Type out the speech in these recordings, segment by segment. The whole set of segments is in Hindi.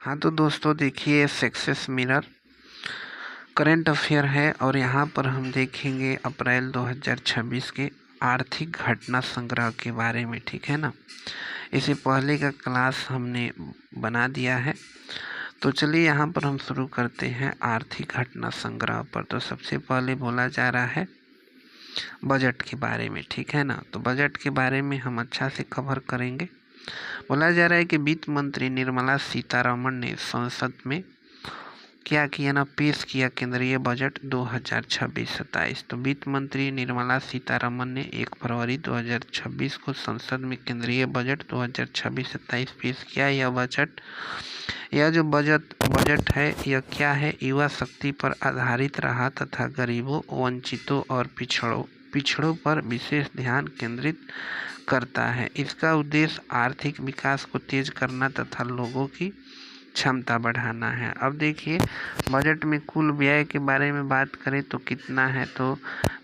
हाँ तो दोस्तों देखिए, सक्सेस मिरर करंट अफेयर है और यहाँ पर हम देखेंगे अप्रैल 2026 के आर्थिक घटना संग्रह के बारे में। ठीक है ना। इससे पहले का क्लास हमने बना दिया है, तो चलिए यहाँ पर हम शुरू करते हैं आर्थिक घटना संग्रह पर। तो सबसे पहले बोला जा रहा है बजट के बारे में। ठीक है ना। तो बजट के बारे में हम अच्छा से कवर करेंगे। बोला जा रहा है कि वित्त मंत्री निर्मला सीतारमण ने संसद में क्या किया ना, पेश किया केंद्रीय बजट 2026-27। तो वित्त मंत्री निर्मला सीतारमण ने 1 फरवरी 2026 को संसद में केंद्रीय बजट 2026-27 पेश किया। यह जो बजट है यह क्या है, युवा शक्ति पर आधारित रहा तथा गरीबों, वंचितों और पिछड़ों पर विशेष ध्यान केंद्रित करता है। इसका उद्देश्य आर्थिक विकास को तेज करना तथा लोगों की क्षमता बढ़ाना है। अब देखिए बजट में कुल व्यय के बारे में बात करें तो कितना है, तो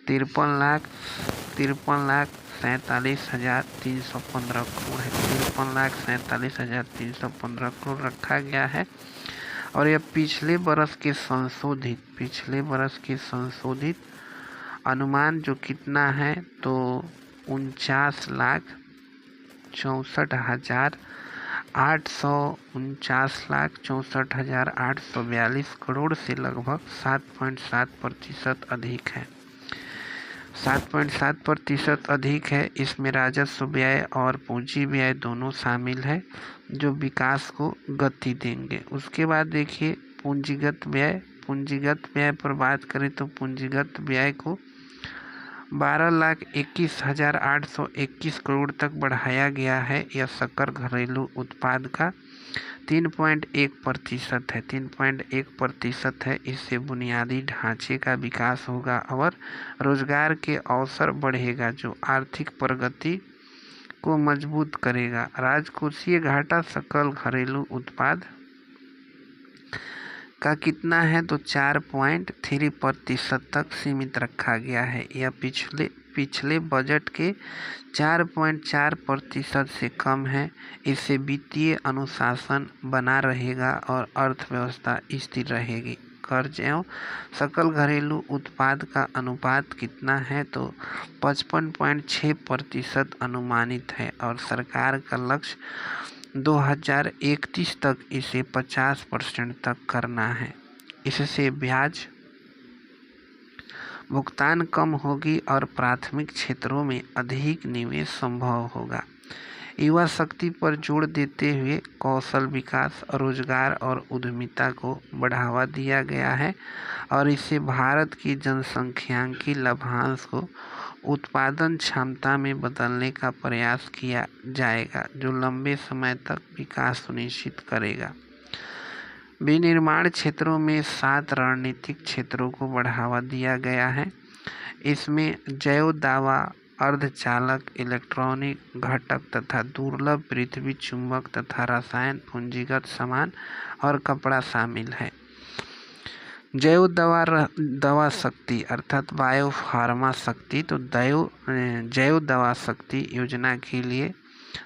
53,47,315 करोड़ है। 53,47,315 करोड़ रखा गया है। और यह पिछले बरस के संशोधित अनुमान जो कितना है, तो 49,64,842 करोड़ से लगभग 7.7% अधिक है। 7.7% अधिक है। इसमें राजस्व व्यय और पूंजी व्यय दोनों शामिल है जो विकास को गति देंगे। उसके बाद देखिए पूंजीगत व्यय पर बात करें तो पूंजीगत व्यय को 12,21,821 करोड़ तक बढ़ाया गया है। यह सकल घरेलू उत्पाद का 3.1% है। 3.1% है। इससे बुनियादी ढांचे का विकास होगा और रोजगार के अवसर बढ़ेगा जो आर्थिक प्रगति को मजबूत करेगा। राजकोषीय घाटा सकल घरेलू उत्पाद का कितना है, तो 4.3% तक सीमित रखा गया है। यह पिछले बजट के 4.4% से कम है। इससे वित्तीय अनुशासन बना रहेगा और अर्थव्यवस्था स्थिर रहेगी। कर्ज एवं सकल घरेलू उत्पाद का अनुपात कितना है, तो 55.6% अनुमानित है और सरकार का लक्ष्य 2031 तक इसे 50% तक करना है। इससे ब्याज भुगतान कम होगी और प्राथमिक क्षेत्रों में अधिक निवेश संभव होगा। युवा शक्ति पर जोर देते हुए कौशल विकास, रोजगार और उद्यमिता को बढ़ावा दिया गया है और इससे भारत की जनसंख्यांकी लाभांश को उत्पादन क्षमता में बदलने का प्रयास किया जाएगा जो लंबे समय तक विकास सुनिश्चित करेगा। विनिर्माण क्षेत्रों में 7 रणनीतिक क्षेत्रों को बढ़ावा दिया गया है। इसमें जैव दवा, अर्धचालक, इलेक्ट्रॉनिक घटक तथा दुर्लभ पृथ्वी चुंबक तथा रसायन, पूंजीगत सामान और कपड़ा शामिल है। जैव दवा शक्ति अर्थात बायो फार्मा शक्ति, तो जैव दवा शक्ति योजना के लिए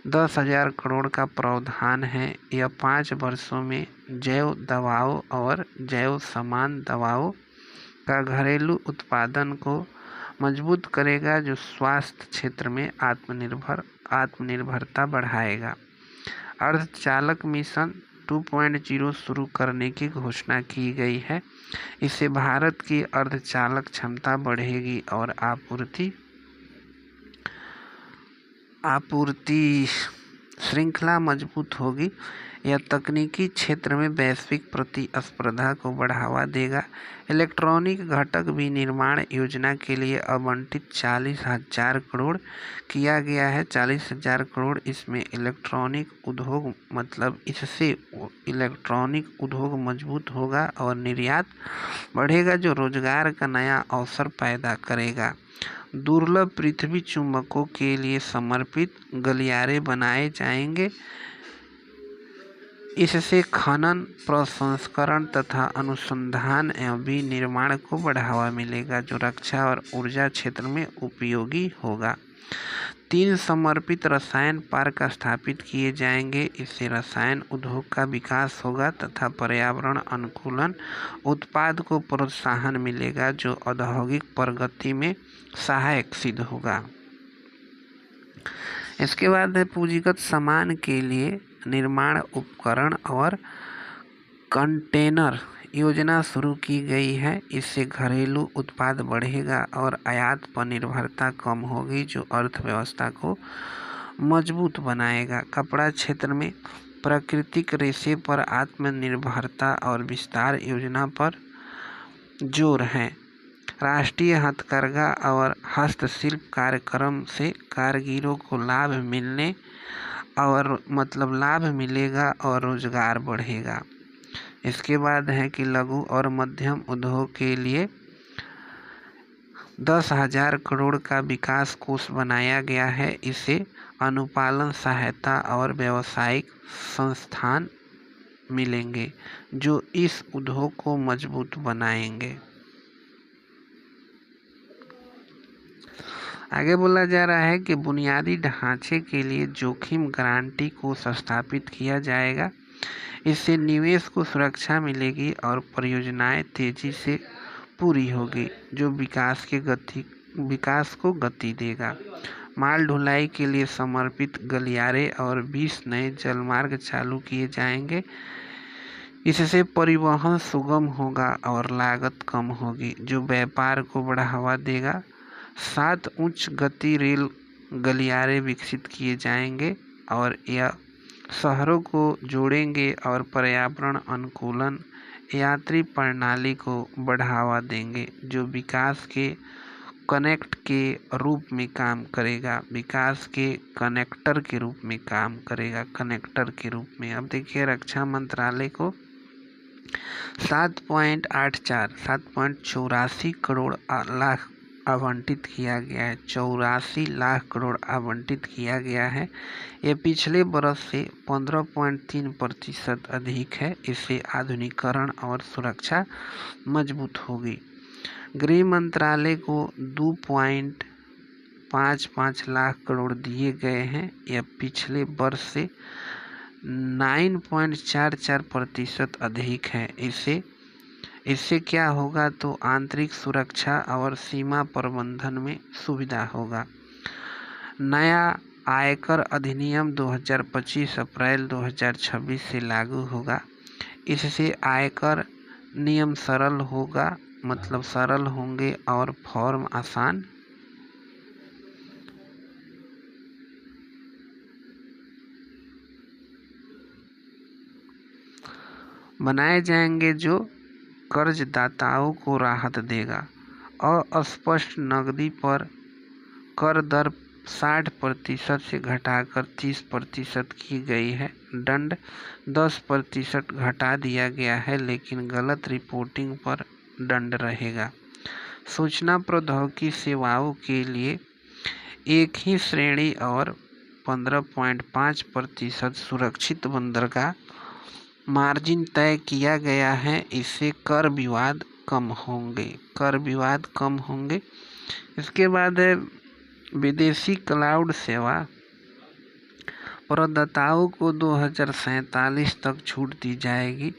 10,000 करोड़ का प्रावधान है। यह 5 वर्षों में जैव दवाओं और जैव समान दवाओं का घरेलू उत्पादन को मजबूत करेगा जो स्वास्थ्य क्षेत्र में आत्मनिर्भरता बढ़ाएगा। अर्धचालक मिशन 2.0 शुरू करने की घोषणा की गई है। इससे भारत की अर्धचालक क्षमता बढ़ेगी और आपूर्ति श्रृंखला मजबूत होगी। यह तकनीकी क्षेत्र में वैश्विक प्रतिस्पर्धा को बढ़ावा देगा। इलेक्ट्रॉनिक घटक विनिर्माण योजना के लिए आवंटित 40,000 करोड़ किया गया है। 40,000 करोड़ इसमें इलेक्ट्रॉनिक उद्योग मजबूत होगा और निर्यात बढ़ेगा जो रोजगार का नया अवसर पैदा करेगा। दुर्लभ पृथ्वी चुंबकों के लिए समर्पित गलियारे बनाए जाएंगे। इससे खनन, प्रसंस्करण तथा अनुसंधान एवं विनिर्माण को बढ़ावा मिलेगा जो रक्षा और ऊर्जा क्षेत्र में उपयोगी होगा। 3 समर्पित रसायन पार्क स्थापित किए जाएंगे। इससे रसायन उद्योग का विकास होगा तथा पर्यावरण अनुकूलन उत्पाद को प्रोत्साहन मिलेगा, जो औद्योगिक प्रगति में सहायक सिद्ध होगा। इसके बाद है पूंजीगत सामान के लिए निर्माण उपकरण और कंटेनर योजना शुरू की गई है। इससे घरेलू उत्पाद बढ़ेगा और आयात पर निर्भरता कम होगी, जो अर्थव्यवस्था को मजबूत बनाएगा। कपड़ा क्षेत्र में प्राकृतिक रेशे पर आत्मनिर्भरता और विस्तार योजना पर जोर है। राष्ट्रीय हथकरघा और हस्तशिल्प कार्यक्रम से कारीगरों को लाभ मिलेगा और रोजगार बढ़ेगा। इसके बाद है कि लघु और मध्यम उद्योग के लिए 10,000 करोड़ का विकास कोष बनाया गया है। इसे अनुपालन सहायता और व्यावसायिक संस्थान मिलेंगे, जो इस उद्योग को मजबूत बनाएंगे। आगे बोला जा रहा है कि बुनियादी ढांचे के लिए जोखिम गारंटी को स्थापित किया जाएगा। इससे निवेश को सुरक्षा मिलेगी और परियोजनाएं तेजी से पूरी होगी, जो विकास को गति देगा। माल ढुलाई के लिए समर्पित गलियारे और 20 नए जलमार्ग चालू किए जाएंगे। इससे परिवहन सुगम होगा और लागत कम होगी, जो व्यापार को बढ़ावा देगा। 7 उच्च गति रेल गलियारे विकसित किए जाएंगे और यह शहरों को जोड़ेंगे और पर्यावरण अनुकूलन यात्री प्रणाली को बढ़ावा देंगे, जो विकास के कनेक्टर के रूप में काम करेगा। अब देखिए रक्षा मंत्रालय को 7.84 करोड़ लाख आवंटित किया गया है। 84 लाख करोड़ आवंटित किया गया है। ये पिछले बरस से 15.3% अधिक है। इससे आधुनिकीकरण और सुरक्षा मजबूत होगी। गृह मंत्रालय को 2.55 लाख करोड़ दिए गए हैं। यह पिछले वर्ष से 9.44% अधिक है। इससे क्या होगा तो आंतरिक सुरक्षा और सीमा प्रबंधन में सुविधा होगा। नया आयकर अधिनियम 2025 अप्रैल 2026 से लागू होगा। इससे आयकर नियम सरल होंगे और फॉर्म आसान बनाए जाएंगे, जो कर्जदाताओं को राहत देगा। अस्पष्ट नकदी पर कर दर 60% से घटाकर 30% की गई है। दंड 10% घटा दिया गया है, लेकिन गलत रिपोर्टिंग पर दंड रहेगा। सूचना प्रौद्योगिकी सेवाओं के लिए एक ही श्रेणी और 15.5% सुरक्षित बंदरगाह मार्जिन तय किया गया है। इससे कर विवाद कम होंगे। इसके बाद है विदेशी क्लाउड सेवा प्रदाताओं को 2047 तक छूट दी जाएगी।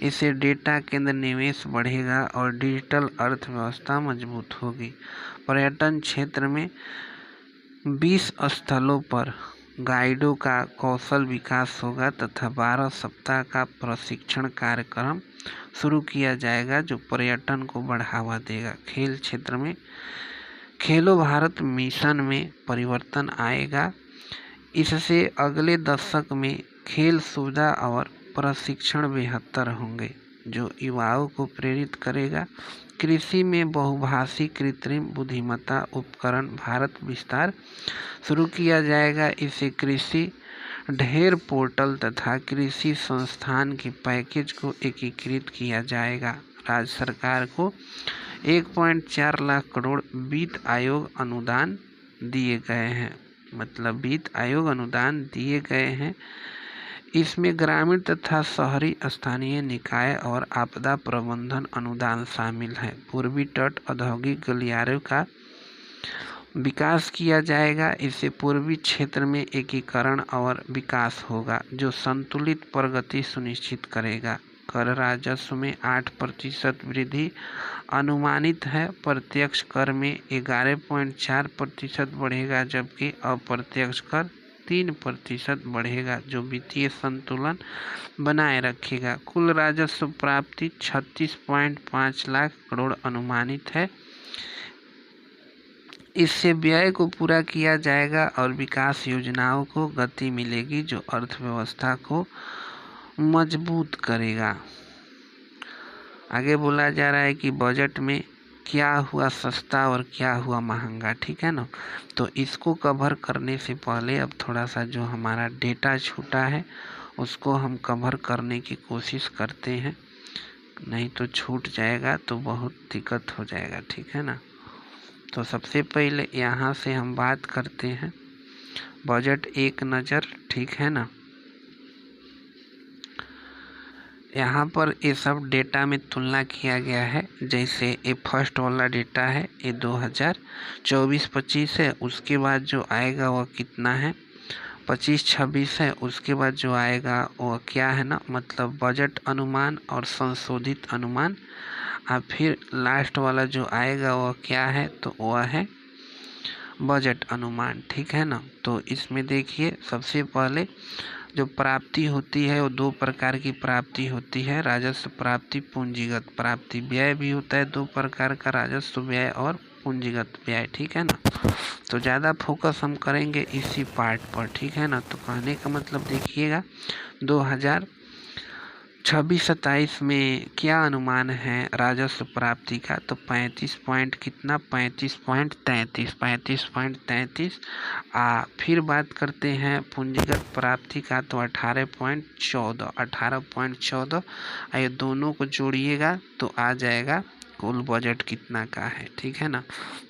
इससे डेटा केंद्र निवेश बढ़ेगा और डिजिटल अर्थव्यवस्था मजबूत होगी। पर्यटन क्षेत्र में 20 स्थलों पर गाइडों का कौशल विकास होगा तथा 12 सप्ताह का प्रशिक्षण कार्यक्रम शुरू किया जाएगा, जो पर्यटन को बढ़ावा देगा। खेल क्षेत्र में खेलो भारत मिशन में परिवर्तन आएगा। इससे अगले दशक में खेल सुविधा और प्रशिक्षण बेहतर होंगे, जो युवाओं को प्रेरित करेगा। कृषि में बहुभाषी कृत्रिम बुद्धिमत्ता उपकरण भारत विस्तार शुरू किया जाएगा। इससे कृषि ढेर पोर्टल तथा कृषि संस्थान के पैकेज को एकीकृत किया जाएगा। राज्य सरकार को 1.4 लाख करोड़ वित्त आयोग अनुदान दिए गए हैं। इसमें ग्रामीण तथा शहरी स्थानीय निकाय और आपदा प्रबंधन अनुदान शामिल है। पूर्वी तट औद्योगिक गलियारों का विकास किया जाएगा। इससे पूर्वी क्षेत्र में एकीकरण और विकास होगा जो संतुलित प्रगति सुनिश्चित करेगा। कर राजस्व में 8% वृद्धि अनुमानित है। प्रत्यक्ष कर में 11.4% बढ़ेगा जबकि अप्रत्यक्ष कर 3% बढ़ेगा जो वित्तीय संतुलन बनाए रखेगा। कुल राजस्व प्राप्ति 36.5 लाख करोड़ अनुमानित है। इससे व्यय को पूरा किया जाएगा और विकास योजनाओं को गति मिलेगी जो अर्थव्यवस्था को मजबूत करेगा। आगे बोला जा रहा है कि बजट में क्या हुआ सस्ता और क्या हुआ महंगा, ठीक है ना। तो इसको कवर करने से पहले अब थोड़ा सा जो हमारा डेटा छूटा है उसको हम कवर करने की कोशिश करते हैं, नहीं तो छूट जाएगा तो बहुत दिक्कत हो जाएगा, ठीक है ना। तो सबसे पहले यहाँ से हम बात करते हैं बजट एक नज़र, ठीक है ना। यहाँ पर ये सब डेटा में तुलना किया गया है। जैसे ये फर्स्ट वाला डेटा है, ये 2024-25 है। उसके बाद जो आएगा वह कितना है, 25-26 है। उसके बाद जो आएगा वह क्या है ना, मतलब बजट अनुमान और संशोधित अनुमान। और फिर लास्ट वाला जो आएगा वह क्या है, तो वह है बजट अनुमान, ठीक है ना। तो इसमें देखिए सबसे पहले जो प्राप्ति होती है वो दो प्रकार की प्राप्ति होती है, राजस्व प्राप्ति, पूंजीगत प्राप्ति। व्यय भी होता है दो प्रकार का, राजस्व व्यय और पूंजीगत व्यय, ठीक है ना। तो ज़्यादा फोकस हम करेंगे इसी पार्ट पर, ठीक है ना। तो कहने का मतलब देखिएगा 2026-27 में क्या अनुमान है राजस्व प्राप्ति का, तो 35.33। फिर बात करते हैं पूंजीगत प्राप्ति का, तो 18.14। ये दोनों को जोड़िएगा तो आ जाएगा कुल बजट कितना का है, ठीक है ना।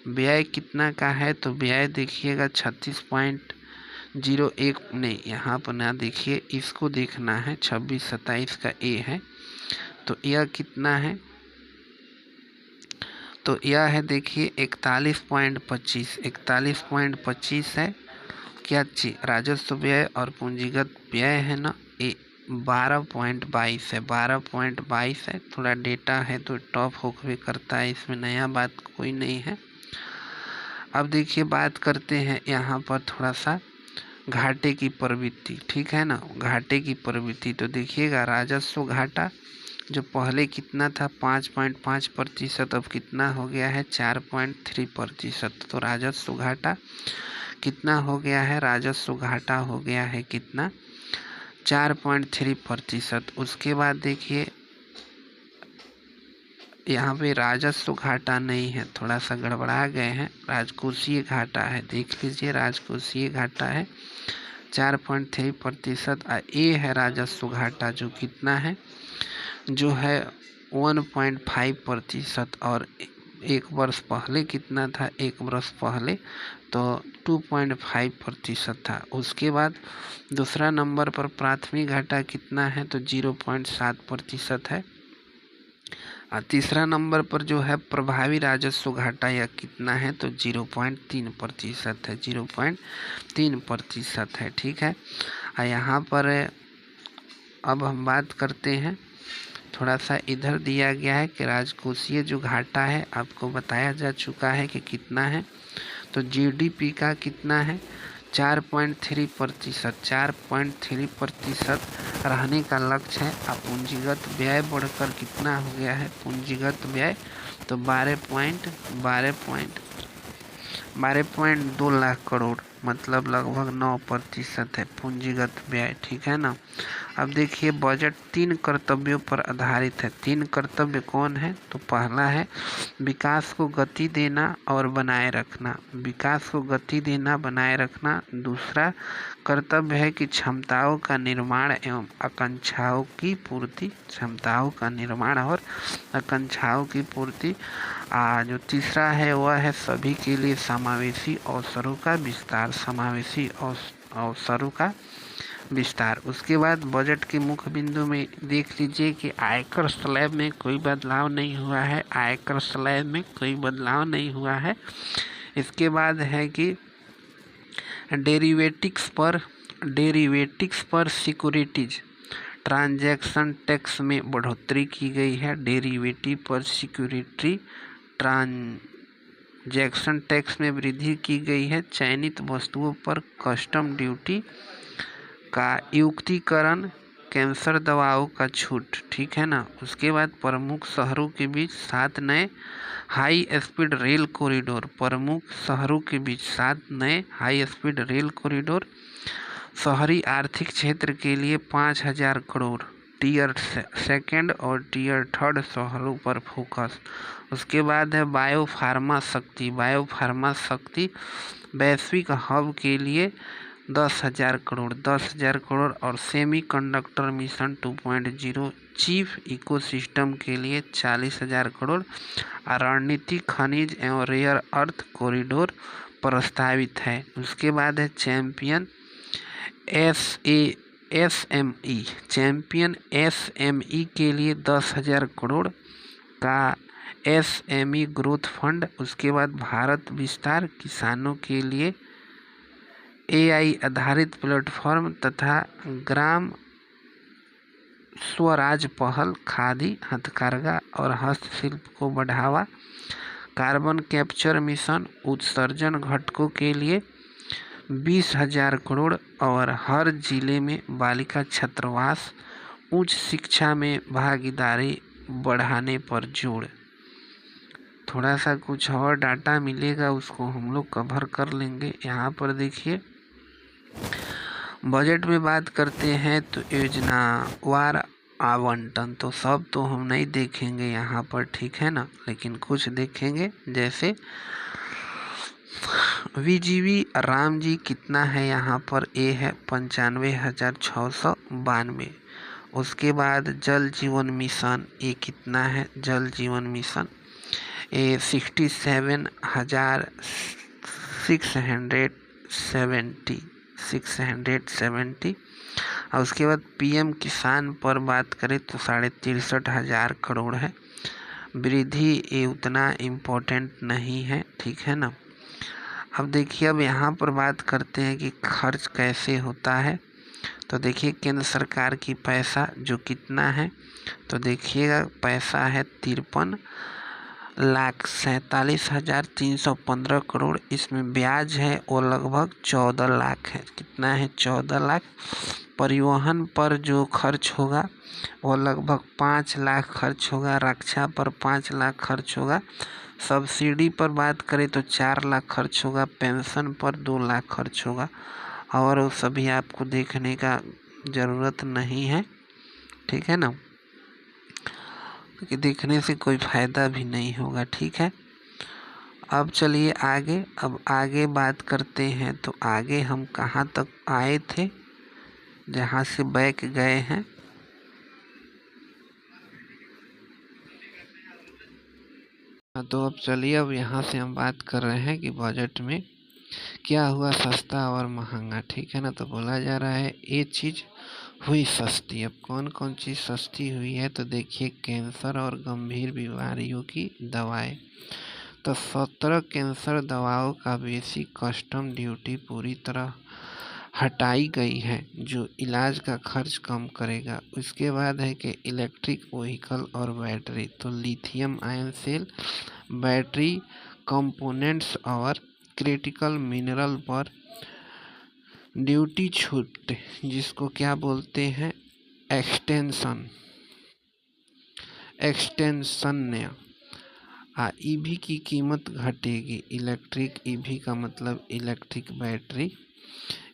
व्यय कितना का है, तो व्यय देखिएगा 36.01 नहीं, यहाँ पर ना देखिए, इसको देखना है 26-27 का ए है। तो यह कितना है, तो यह है देखिए 41.25 है। क्या चीज, राजस्व व्यय और पूंजीगत व्यय है ना, ये 12.22 है, 12.22 है। थोड़ा डेटा है तो टॉप होकर करता है, इसमें नया बात कोई नहीं है। अब देखिए बात करते हैं यहाँ पर थोड़ा सा घाटे की प्रवृत्ति, ठीक है ना। घाटे की प्रवृत्ति तो देखिएगा राजस्व घाटा जो पहले कितना था 5.5%, अब कितना हो गया है 4.3%। तो राजस्व घाटा कितना हो गया है, राजस्व घाटा हो गया है कितना 4.3%। उसके बाद देखिए यहाँ पे राजस्व घाटा नहीं है, थोड़ा सा गड़बड़ा गए हैं, राजकोषीय घाटा है। देख लीजिए राजकोषीय घाटा है 4.3%। ये है राजस्व घाटा जो कितना है, जो है 1.5%। और एक वर्ष पहले कितना था, एक वर्ष पहले तो 2.5% था। उसके बाद दूसरा नंबर पर प्राथमिक घाटा कितना है, तो 0.7% है। और तीसरा नंबर पर जो है प्रभावी राजस्व घाटा यह कितना है, तो 0.3% है, 0.3% है, ठीक है। और यहाँ पर अब हम बात करते हैं, थोड़ा सा इधर दिया गया है कि राजकोषीय जो घाटा है आपको बताया जा चुका है कि कितना है। तो जीडीपी का कितना है 4.3%, 4.3% रहने का लक्ष्य है। अब पूंजीगत व्यय बढ़कर कितना हो गया है, पूंजीगत व्यय तो 12.2 लाख करोड़, मतलब लगभग 9% है पूंजीगत व्यय, ठीक है ना। अब देखिए बजट 3 कर्तव्यों पर आधारित है। 3 कर्तव्य कौन है, तो पहला है विकास को गति देना और बनाए रखना, विकास को गति देना बनाए रखना। दूसरा कर्तव्य है कि क्षमताओं का निर्माण एवं आकांक्षाओं की पूर्ति, क्षमताओं का निर्माण और आकांक्षाओं की पूर्ति। जो तीसरा है वह है सभी के लिए समावेशी अवसरों का विस्तार, समावेशी अवसरों का विस्तार। उसके बाद बजट के मुख्य बिंदु में देख लीजिए कि आयकर स्लैब में कोई बदलाव नहीं हुआ है, आयकर स्लैब में कोई बदलाव नहीं हुआ है। इसके बाद है कि डेरिवेटिव्स पर सिक्योरिटीज ट्रांजैक्शन टैक्स में बढ़ोतरी की गई है। डेरिवेटिव पर सिक्योरिटी ट्रांजैक्शन टैक्स में वृद्धि की गई है। चयनित वस्तुओं पर कस्टम ड्यूटी का युक्तिकरण, कैंसर दवाओं का छूट, ठीक है ना। उसके बाद प्रमुख शहरों के बीच 7 नए हाई स्पीड रेल कॉरिडोर, प्रमुख शहरों के बीच 7 नए हाई स्पीड रेल कॉरिडोर। शहरी आर्थिक क्षेत्र के लिए 5,000 करोड़, टीयर सेकेंड और टीयर थर्ड शहरों पर फोकस। उसके बाद है बायोफार्मा शक्ति वैश्विक हब के लिए 10,000 करोड़ और semi conductor mission 2.0 chief ecosystem के लिए 40,000 करोड़। रणनीतिक खनिज एवं रेयर अर्थ कॉरिडोर प्रस्तावित है। उसके बाद है चैंपियन एसएमई के लिए 10,000 करोड़ का एसएमई ग्रोथ फंड। उसके बाद भारत विस्तार किसानों के लिए एआई आधारित प्लेटफॉर्म तथा ग्राम स्वराज पहल, खादी, हथकरघा और हस्तशिल्प को बढ़ावा। कार्बन कैप्चर मिशन उत्सर्जन घटकों के लिए 20,000 करोड़ और हर जिले में बालिका छात्रावास, उच्च शिक्षा में भागीदारी बढ़ाने पर जोर। थोड़ा सा कुछ और डाटा मिलेगा, उसको हम लोग कवर कर लेंगे। यहाँ पर देखिए बजट में बात करते हैं तो योजनावार आवंटन, तो सब तो हम नहीं देखेंगे यहाँ पर, ठीक है ना, लेकिन कुछ देखेंगे। जैसे वीजीवी राम जी कितना है, यहाँ पर ए है 95,692। उसके बाद जल जीवन मिशन ये कितना है, जल जीवन मिशन ये 67,670। और उसके बाद पीएम किसान पर बात करें तो 63,500 करोड़ है। वृद्धि ये उतना इम्पोर्टेंट नहीं है, ठीक है ना। अब देखिए, अब यहाँ पर बात करते हैं कि खर्च कैसे होता है। तो देखिए केंद्र सरकार की पैसा जो कितना है, तो देखिएगा पैसा है 53,47,315 करोड़। इसमें ब्याज है वो लगभग 14 लाख है। कितना है, 14 लाख। परिवहन पर जो खर्च होगा वो लगभग 5 लाख खर्च होगा। रक्षा पर 5 लाख खर्च होगा। सब्सिडी पर बात करें तो 4 लाख खर्च होगा। पेंशन पर 2 लाख खर्च होगा। और वो सभी आपको देखने का ज़रूरत नहीं है, ठीक है ना, क्योंकि देखने से कोई फ़ायदा भी नहीं होगा, ठीक है। अब चलिए आगे, अब आगे बात करते हैं। तो आगे हम कहाँ तक आए थे, जहाँ से बैक गए हैं। तो अब चलिए, अब यहाँ से हम बात कर रहे हैं कि बजट में क्या हुआ सस्ता और महंगा, ठीक है ना। तो बोला जा रहा है ये चीज़ हुई सस्ती। अब कौन कौन चीज़ सस्ती हुई है, तो देखिए कैंसर और गंभीर बीमारियों की दवाएं। तो 17 कैंसर दवाओं का बेसिक कस्टम ड्यूटी पूरी तरह हटाई गई है, जो इलाज का खर्च कम करेगा। उसके बाद है कि इलेक्ट्रिक व्हीकल और बैटरी, तो lithium ion cell battery components और क्रिटिकल मिनरल पर ड्यूटी छूट, जिसको क्या बोलते हैं, एक्सटेंशन। ईवी की कीमत घटेगी। इलेक्ट्रिक ईवी का मतलब इलेक्ट्रिक बैटरी।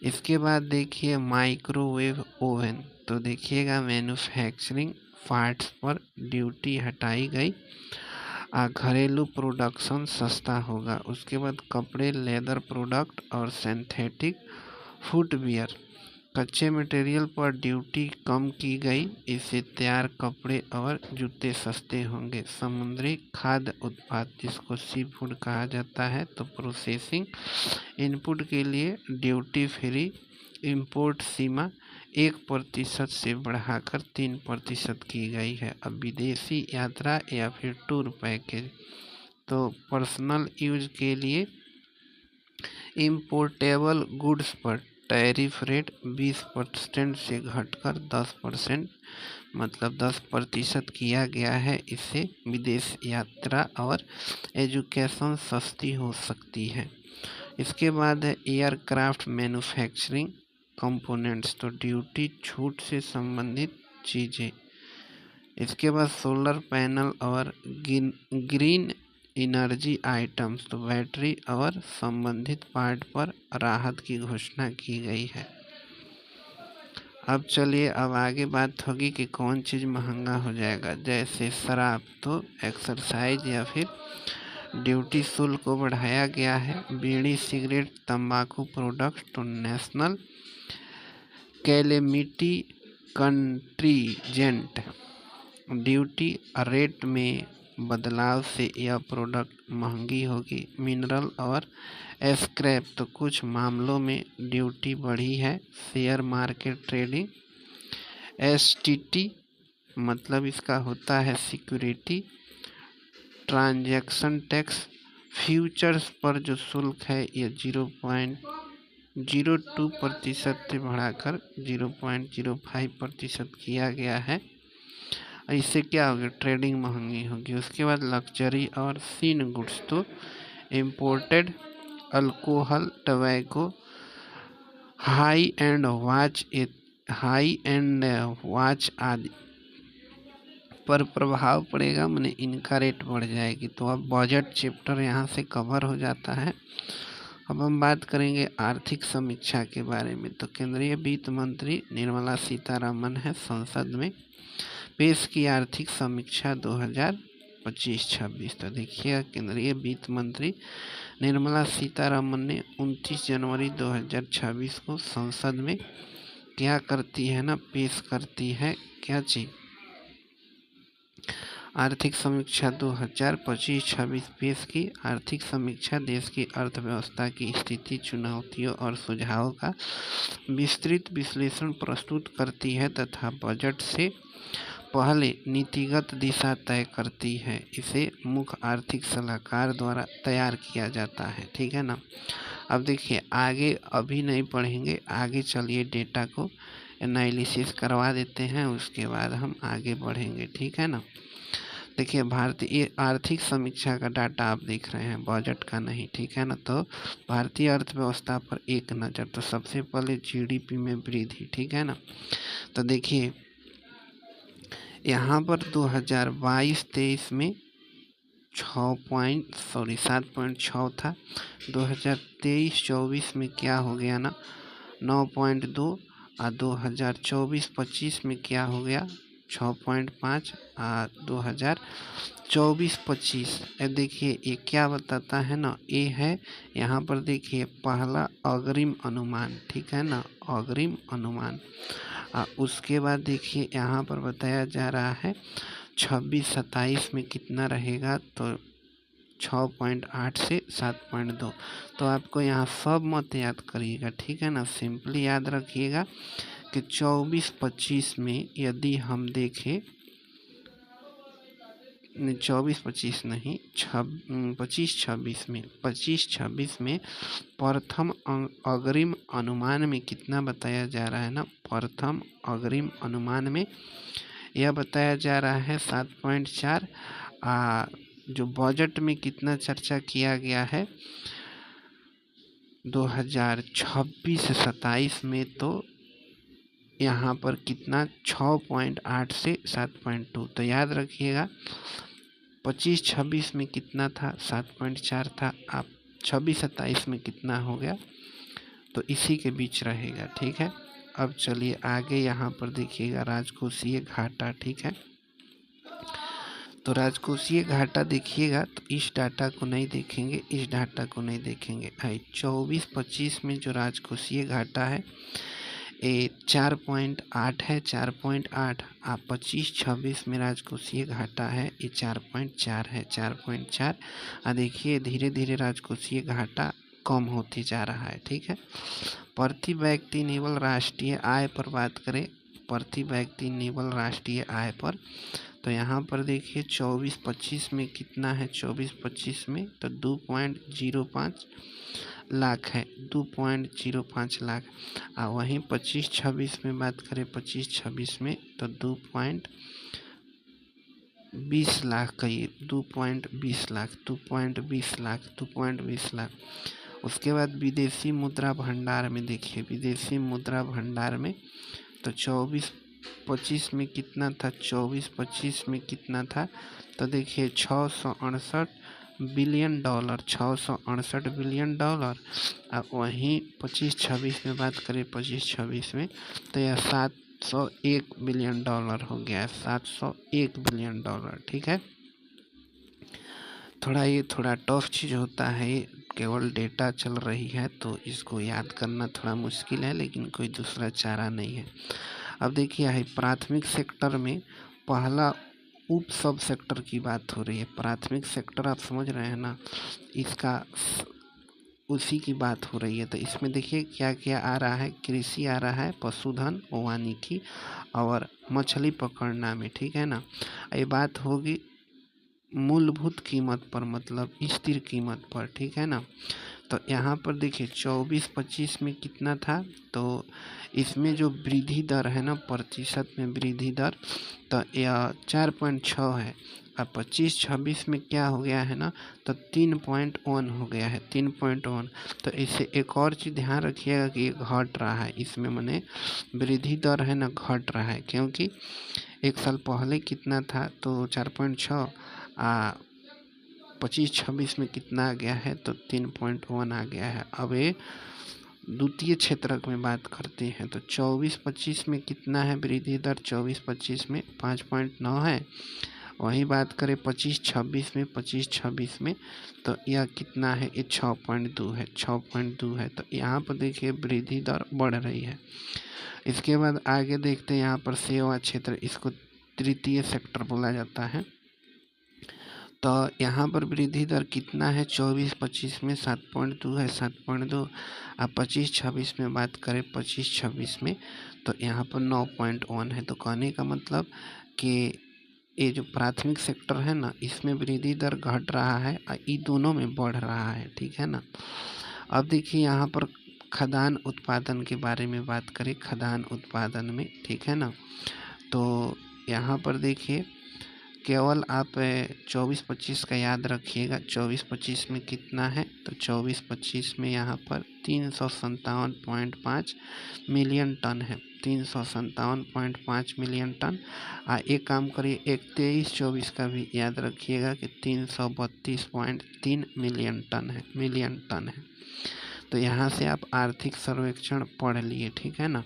इसके बाद देखिए माइक्रोवेव ओवन, तो देखिएगा मैन्युफैक्चरिंग पार्ट्स पर ड्यूटी हटाई गई। घरेलू प्रोडक्शन सस्ता होगा। उसके बाद कपड़े, लेदर प्रोडक्ट और सिंथेटिक फुटवियर, कच्चे मटेरियल पर ड्यूटी कम की गई। इससे तैयार कपड़े और जूते सस्ते होंगे। समुद्री खाद्य उत्पाद, जिसको सी फूड कहा जाता है, तो प्रोसेसिंग इनपुट के लिए ड्यूटी फ्री इंपोर्ट सीमा 1% से बढ़ाकर 3% की गई है। अब विदेशी यात्रा या फिर टूर पैकेज, तो पर्सनल यूज के लिए इम्पोर्टेबल गुड्स पर टैरिफ रेट 20% से घटकर 10%, मतलब 10% किया गया है। इससे विदेश यात्रा और एजुकेशन सस्ती हो सकती है। इसके बाद है एयरक्राफ्ट मैन्युफैक्चरिंग कंपोनेंट्स, तो ड्यूटी छूट से संबंधित चीज़ें। इसके बाद सोलर पैनल और ग्रीन एनर्जी आइटम्स, तो बैटरी और संबंधित पार्ट पर राहत की घोषणा की गई है। अब चलिए अब आगे बात होगी कि कौन चीज़ महंगा हो जाएगा। जैसे शराब, तो एक्सरसाइज या फिर ड्यूटी शुल्क को बढ़ाया गया है। बीड़ी, सिगरेट, तंबाकू प्रोडक्ट, तो नेशनल कैलेमिटी कंट्रीजेंट ड्यूटी रेट में बदलाव से यह प्रोडक्ट महंगी होगी। मिनरल और स्क्रैप, तो कुछ मामलों में ड्यूटी बढ़ी है। शेयर मार्केट ट्रेडिंग, STT मतलब इसका होता है सिक्योरिटी ट्रांजैक्शन टैक्स। फ्यूचर्स पर जो शुल्क है ये 0.02% से बढ़ाकर 0.05% किया गया है। इससे क्या होगी, ट्रेडिंग महंगी होगी। उसके बाद लग्जरी और सीन गुड्स, तो imported alcohol, tobacco, high and watch आदि पर प्रभाव पड़ेगा, माने इनका रेट बढ़ जाएगी। तो अब बजट चैप्टर यहाँ से कवर हो जाता है। अब हम बात करेंगे आर्थिक समीक्षा के बारे में। तो केंद्रीय वित्त मंत्री निर्मला सीतारमण है संसद में पेश की आर्थिक समीक्षा 2025-26। तो देखिए केंद्रीय वित्त मंत्री निर्मला सीतारमण ने 29 जनवरी 2026 को संसद में क्या करती है ना, पेश करती है क्या चीज, आर्थिक समीक्षा 2025-26 पेश की। आर्थिक समीक्षा देश की अर्थव्यवस्था की स्थिति, चुनौतियों और सुझावों का विस्तृत विश्लेषण प्रस्तुत करती है तथा बजट से पहले नीतिगत दिशा तय करती है। इसे मुख्य आर्थिक सलाहकार द्वारा तैयार किया जाता है, ठीक है ना। अब देखिए आगे अभी नहीं पढ़ेंगे, आगे चलिए डेटा को एनालिसिस करवा देते हैं, उसके बाद हम आगे बढ़ेंगे, ठीक है ना। देखिए भारतीय आर्थिक समीक्षा का डाटा आप देख रहे हैं, बजट का नहीं, ठीक है ना। तो भारतीय अर्थव्यवस्था पर एक नज़र, तो सबसे पहले GDP में वृद्धि, ठीक है ना। तो देखिए यहाँ पर 2022-23 में 7.6 था। 2023-24 में क्या हो गया ना, 9.2। और 2024-25 में क्या हो गया, 6.5। और 2024-25 देखिए ये क्या बताता है ना, ये है यहाँ पर देखिए पहला अग्रिम अनुमान, ठीक है ना, अग्रिम अनुमान। उसके बाद देखिए यहाँ पर बताया जा रहा है 26-27 में कितना रहेगा, तो 6.8 से 7.2। तो आपको यहाँ सब मत याद करिएगा, ठीक है ना, सिंपली याद रखिएगा कि 24-25 में यदि हम देखें, 24-25 नहीं, 25-26 में प्रथम अग्रिम अनुमान में कितना बताया जा रहा है ना, प्रथम अग्रिम अनुमान में यह बताया जा रहा है 7.4। जो बजट में कितना चर्चा किया गया है 2026-27 में, तो यहाँ पर कितना 6.8 से 7.2। तो याद रखिएगा 25-26 में कितना था, 7.4 था। आप 26-27 में कितना हो गया, तो इसी के बीच रहेगा, ठीक है। अब चलिए आगे यहाँ पर देखिएगा राजकोषीय घाटा, ठीक है। तो राजकोषीय घाटा देखिएगा, तो इस डाटा को नहीं देखेंगे, इस डाटा को नहीं देखेंगे। 24-25 में जो राजकोषीय घाटा है ये 4.8 है, 4.8। आप 25-26 में राजकोषीय घाटा है ये 4.4 है, 4.4। देखिए धीरे धीरे राजकोषीय घाटा कम होते जा रहा है, ठीक है। प्रति व्यक्ति निवल राष्ट्रीय आय पर बात करें, प्रति व्यक्ति निवल राष्ट्रीय आय पर, तो यहाँ पर देखिए 24-25 में कितना है, 24-25 में तो 2.05। लाख है, 2.05 लाख। और वहीं 25-26 में बात करें, 25-26 में तो 2.20 लाख का, ये 2.20 लाख, 2.20 लाख, 2.20 लाख। उसके बाद विदेशी मुद्रा भंडार में देखिए, विदेशी मुद्रा भंडार में तो 24-25 में कितना था, 24-25 में कितना था, तो देखिए 668 बिलियन डॉलर, 668 बिलियन डॉलर। अब वहीं 25-26 में बात करें, 25-26 में तो यह 701 बिलियन डॉलर हो गया है, 701 बिलियन डॉलर। ठीक है, ये थोड़ा टफ चीज़ होता है, केवल डेटा चल रही है तो इसको याद करना थोड़ा मुश्किल है, लेकिन कोई दूसरा चारा नहीं है। अब देखिए है प्राथमिक सेक्टर में पहला उप सब सेक्टर की बात हो रही है। प्राथमिक सेक्टर आप समझ रहे हैं ना, इसका उसी की बात हो रही है। तो इसमें देखिए क्या क्या आ रहा है, कृषि आ रहा है, पशुधन, वानिकी और मछली पकड़ना में। ठीक है ना, ये बात होगी मूलभूत कीमत पर, मतलब स्थिर कीमत पर। ठीक है ना, तो यहाँ पर देखिए 24-25 में कितना था, तो इसमें जो वृद्धि दर है ना, प्रतिशत में वृद्धि दर, तो यह 4.6 है। अब 25-26 में क्या हो गया है ना, तो 3.1 हो गया है, 3.1। तो इससे एक और चीज़ ध्यान रखिएगा कि ये घट रहा है, इसमें मैंने वृद्धि दर है ना घट रहा है, क्योंकि एक साल पहले कितना था, तो 4.6, 25-26 में कितना आ गया है, तो 3.1 आ गया है। अब ये द्वितीय क्षेत्रक में बात करते हैं, तो 24-25 में कितना है वृद्धि दर, 24-25 में 5.9 है। वही बात करें 25-26 में, 25-26 में तो यह कितना है, ये 6.2 है, 6.2 है। तो यहाँ पर देखिए वृद्धि दर बढ़ रही है। इसके बाद आगे देखते हैं, यहाँ पर सेवा क्षेत्र, इसको तृतीय सेक्टर बोला जाता है। तो यहाँ पर वृद्धि दर कितना है, 24-25 में 7.2 है, 7.2। अब 25-26 में बात करें, 25-26 में तो यहाँ पर 9.1 है। तो कहने का मतलब कि ये जो प्राथमिक सेक्टर है ना, इसमें वृद्धि दर घट रहा है और ये दोनों में बढ़ रहा है। ठीक है ना, अब देखिए यहाँ पर खदान उत्पादन के बारे में बात करें, खदान उत्पादन में। ठीक है ना, तो यहाँ पर देखिए केवल आप 24-25 का याद रखिएगा। 24-25 में कितना है, तो 24-25 में यहाँ पर 357.5 मिलियन टन है, 357.5 मिलियन टन। एक काम करिए, 23-24 का भी याद रखिएगा कि 332.3 मिलियन टन है, मिलियन टन है। तो यहाँ से आप आर्थिक सर्वेक्षण पढ़ लिए। ठीक है ना,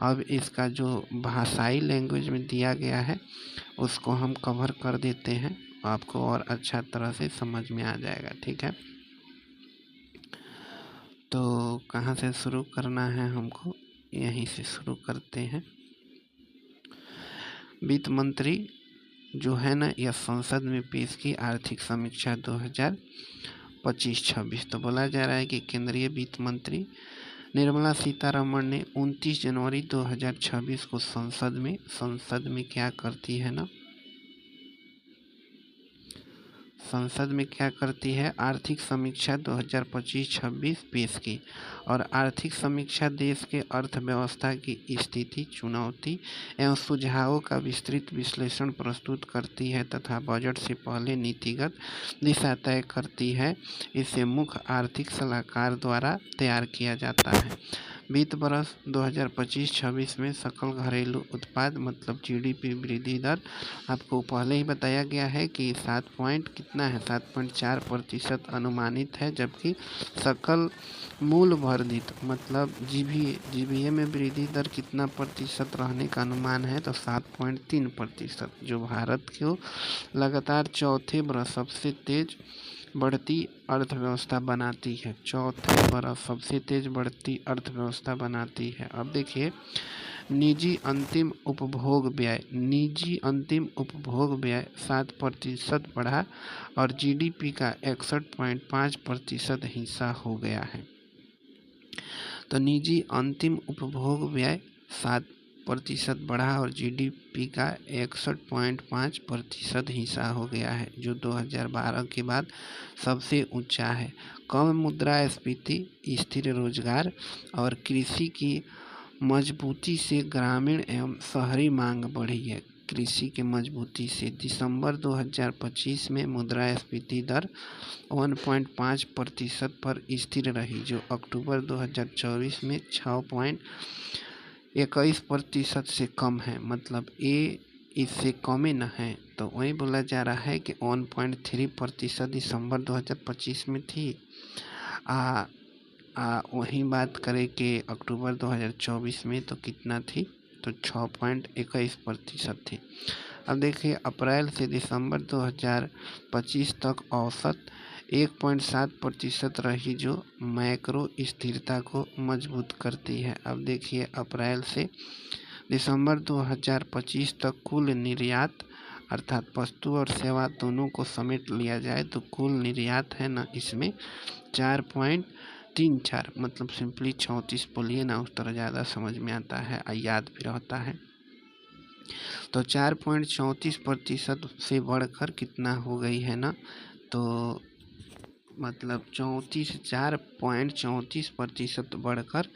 अब इसका जो भाषाई लैंग्वेज में दिया गया है उसको हम कवर कर देते हैं, आपको और अच्छा तरह से समझ में आ जाएगा। ठीक है, तो कहाँ से शुरू करना है हमको, यहीं से शुरू करते हैं। वित्त मंत्री जो है ना, यह संसद में पेश की आर्थिक समीक्षा 2025-26। तो बोला जा रहा है कि केंद्रीय वित्त मंत्री निर्मला सीतारमण ने 29 जनवरी 2026 को संसद में क्या करती है ना, संसद में क्या करती है, आर्थिक समीक्षा 2025-26 पेश की। और आर्थिक समीक्षा देश के अर्थव्यवस्था की स्थिति, चुनौती एवं सुझावों का विस्तृत विश्लेषण प्रस्तुत करती है तथा बजट से पहले नीतिगत दिशा तय करती है। इसे मुख्य आर्थिक सलाहकार द्वारा तैयार किया जाता है। वित्त वर्ष 2025-26 में सकल घरेलू उत्पाद मतलब जीडीपी वृद्धि दर आपको पहले ही बताया गया है कि 7.4% अनुमानित है, जबकि सकल मूल वर्धित मतलब जीबीए में वृद्धि दर कितना प्रतिशत रहने का अनुमान है, तो 7.3%, जो भारत को लगातार चौथे वर्ष सबसे तेज बढ़ती अर्थव्यवस्था बनाती है, चौथे वर्ष सबसे तेज बढ़ती अर्थव्यवस्था बनाती है। अब देखिए निजी अंतिम उपभोग व्यय 7% बढ़ा और जीडीपी का 61.5% हिस्सा हो गया है। तो निजी अंतिम उपभोग व्यय प्रतिशत बढ़ा और जीडीपी का 61.5% हिस्सा हो गया है, जो 2012 के बाद सबसे ऊंचा है। कम मुद्रास्फीति, स्थिर रोजगार और कृषि की मजबूती से ग्रामीण एवं शहरी मांग बढ़ी है। कृषि के मजबूती से दिसंबर 2025 में मुद्रास्फीति दर 1.5% पर स्थिर रही, जो अक्टूबर 2024 में 6.21% से कम है। मतलब ये इससे कम ही न है। तो वही बोला जा रहा है कि 1.3% दिसंबर 2025 में थी। वही बात करें कि अक्टूबर 2024 में तो कितना थी, तो 6.21% थी। अब देखिए अप्रैल से दिसंबर 2025 तक औसत 1.7% रही, जो मैक्रो स्थिरता को मजबूत करती है। अब देखिए अप्रैल से दिसंबर 2025 तक कुल निर्यात अर्थात वस्तु और सेवा दोनों को समेट लिया जाए तो कुल निर्यात है ना, इसमें 4.34 मतलब सिंपली 34 बोलिए ना, उस तरह ज़्यादा समझ में आता है और याद भी रहता है। तो 4.34% से बढ़कर कितना हो गई है ना, तो मतलब 4.34% बढ़कर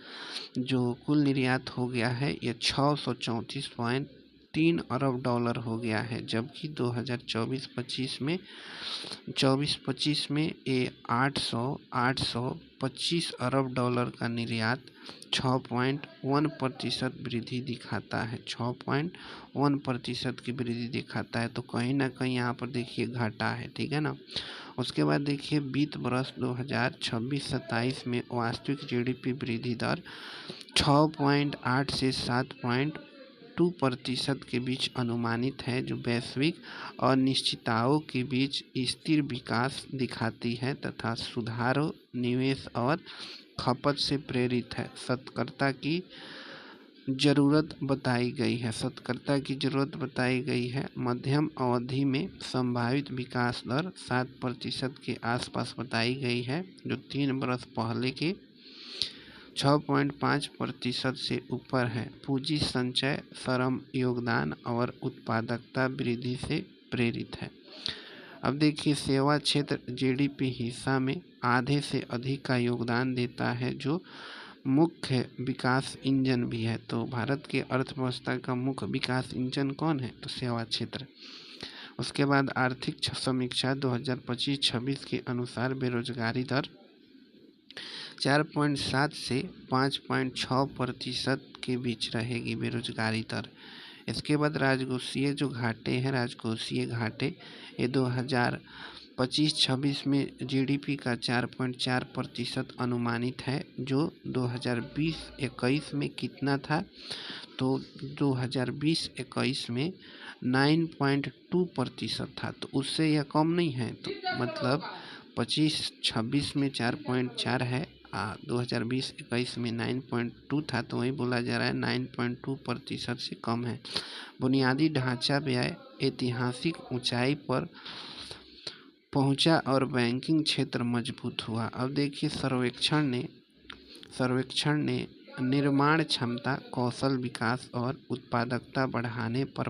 जो कुल निर्यात हो गया है ये 634.3 अरब डॉलर हो गया है। जबकि 2024-25 में ये 825 अरब डॉलर का निर्यात 6.1% वृद्धि दिखाता है। 6.1% की वृद्धि दिखाता है, तो कहीं ना कहीं यहाँ पर देखिए घाटा है, ठीक है ना। उसके बाद देखिए वित्त वर्ष 2026-27 में वास्तविक जीडीपी वृद्धि दर 6.8 से 7.2% के बीच अनुमानित है, जो वैश्विक अनिश्चितताओं के बीच स्थिर विकास दिखाती है तथा सुधारों, निवेश और खपत से प्रेरित है। सतर्कता की ज़रूरत बताई गई है। मध्यम अवधि में संभावित विकास दर 7% के आसपास बताई गई है, जो 3 वर्ष पहले के 6.5% से ऊपर है। पूंजी संचय, श्रम योगदान और उत्पादकता वृद्धि से प्रेरित है। अब देखिए सेवा क्षेत्र जीडीपी हिस्सा में आधे से अधिक का योगदान देता है, जो मुख्य विकास इंजन भी है। तो भारत के अर्थव्यवस्था का मुख्य विकास इंजन कौन है, तो सेवा क्षेत्र। उसके बाद आर्थिक समीक्षा 2025-26 के अनुसार बेरोजगारी दर 4.7 से 5.6% के बीच रहेगी बेरोजगारी दर। इसके बाद राजकोषीय घाटे ये 2025-26 में जीडीपी का 4.4% अनुमानित है, जो 2020-21 में कितना था, तो 2020-21 में 9.2% था, तो उससे यह कम नहीं है। तो मतलब 25-26 में 4.4 है, 2020-21 में 9.2 था, तो वही बोला जा रहा है 9.2% से कम है। बुनियादी ढांचा व्यय ऐतिहासिक ऊंचाई पर पहुंचा और बैंकिंग क्षेत्र मजबूत हुआ। अब देखिए सर्वेक्षण ने निर्माण क्षमता, कौशल विकास और उत्पादकता बढ़ाने पर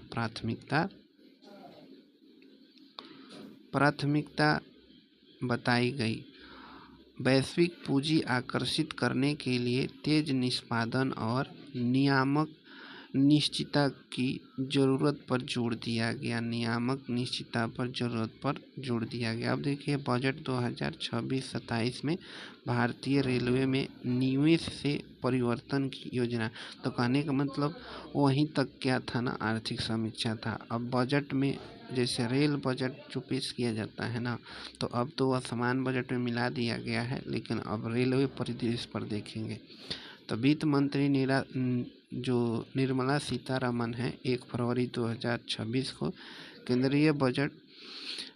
प्राथमिकता बताई गई। वैश्विक पूंजी आकर्षित करने के लिए तेज निष्पादन और नियामक निश्चितता की जरूरत पर जोर दिया गया। अब देखिए बजट 2026-27 में भारतीय रेलवे में निवेश से परिवर्तन की योजना। तो कहने का मतलब वहीं तक क्या था ना, आर्थिक समीक्षा था। अब बजट में जैसे रेल बजट जो पेश किया जाता है ना, तो अब तो वह समान बजट में मिला दिया गया है, लेकिन अब रेलवे परिदृश्य पर देखेंगे तो वित्त मंत्री निर्मला सीतारमन है 1 फरवरी 2026 को केंद्रीय बजट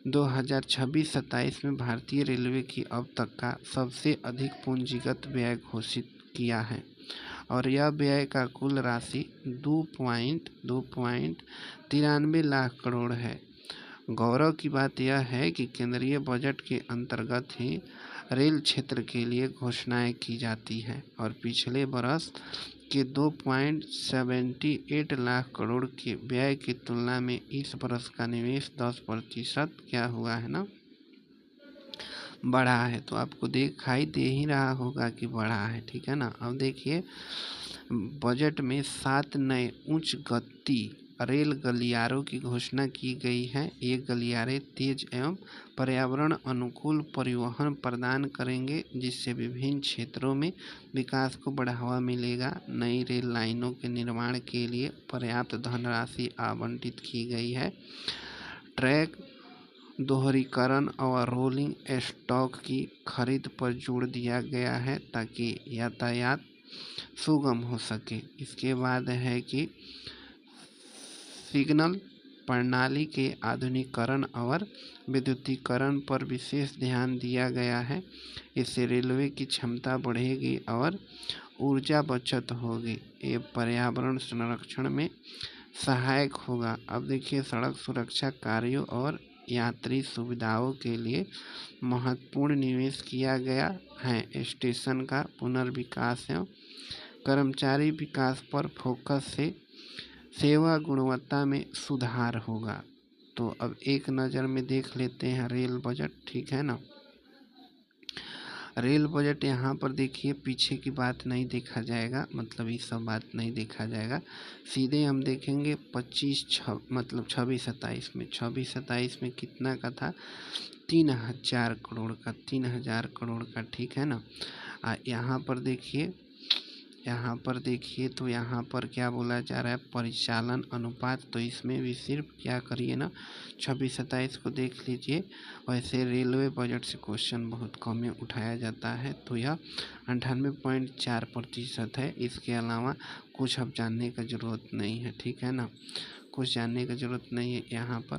2026-27 में भारतीय रेलवे की अब तक का सबसे अधिक पूंजीगत व्यय घोषित किया है और यह व्यय का कुल राशि 2.93 लाख करोड़ है। गौरव की बात यह है कि केंद्रीय बजट के अंतर्गत ही रेल क्षेत्र के लिए घोषणाएं की जाती है और पिछले बरस के 2.78 लाख करोड़ के व्यय की तुलना में इस वर्ष का निवेश 10% क्या हुआ है ना, बढ़ा है। तो आपको दिखाई दे ही रहा होगा कि बढ़ा है, ठीक है ना। अब देखिए बजट में 7 नए उच्च गति रेल गलियारों की घोषणा की गई है। ये गलियारे तेज एवं पर्यावरण अनुकूल परिवहन प्रदान करेंगे, जिससे विभिन्न क्षेत्रों में विकास को बढ़ावा मिलेगा। नई रेल लाइनों के निर्माण के लिए पर्याप्त धनराशि आवंटित की गई है। ट्रैक दोहरीकरण और रोलिंग स्टॉक की खरीद पर जोर दिया गया है ताकि यातायात सुगम हो सके। इसके बाद है कि सिग्नल प्रणाली के आधुनिकीकरण और विद्युतीकरण पर विशेष ध्यान दिया गया है। इससे रेलवे की क्षमता बढ़ेगी और ऊर्जा बचत होगी। ये पर्यावरण संरक्षण में सहायक होगा। अब देखिए सड़क सुरक्षा कार्यों और यात्री सुविधाओं के लिए महत्वपूर्ण निवेश किया गया है। स्टेशन का पुनर्विकास एवं कर्मचारी विकास पर फोकस से सेवा गुणवत्ता में सुधार होगा। तो अब एक नज़र में देख लेते हैं रेल बजट, ठीक है ना। रेल बजट यहाँ पर देखिए पीछे की बात नहीं देखा जाएगा, मतलब ये सब बात नहीं देखा जाएगा। सीधे हम देखेंगे 26-27 में 26-27 में कितना का था, 3000 करोड़ का, 3000 करोड़ का, ठीक है ना। यहाँ पर देखिए तो यहाँ पर क्या बोला जा रहा है, परिचालन अनुपात। तो इसमें भी सिर्फ क्या करिए ना, 26-27 को देख लीजिए। वैसे रेलवे बजट से क्वेश्चन बहुत कम में उठाया जाता है, तो यह 98.4% है। इसके अलावा कुछ अब जानने का ज़रूरत नहीं है, ठीक है ना, कुछ जानने का ज़रूरत नहीं है यहाँ पर।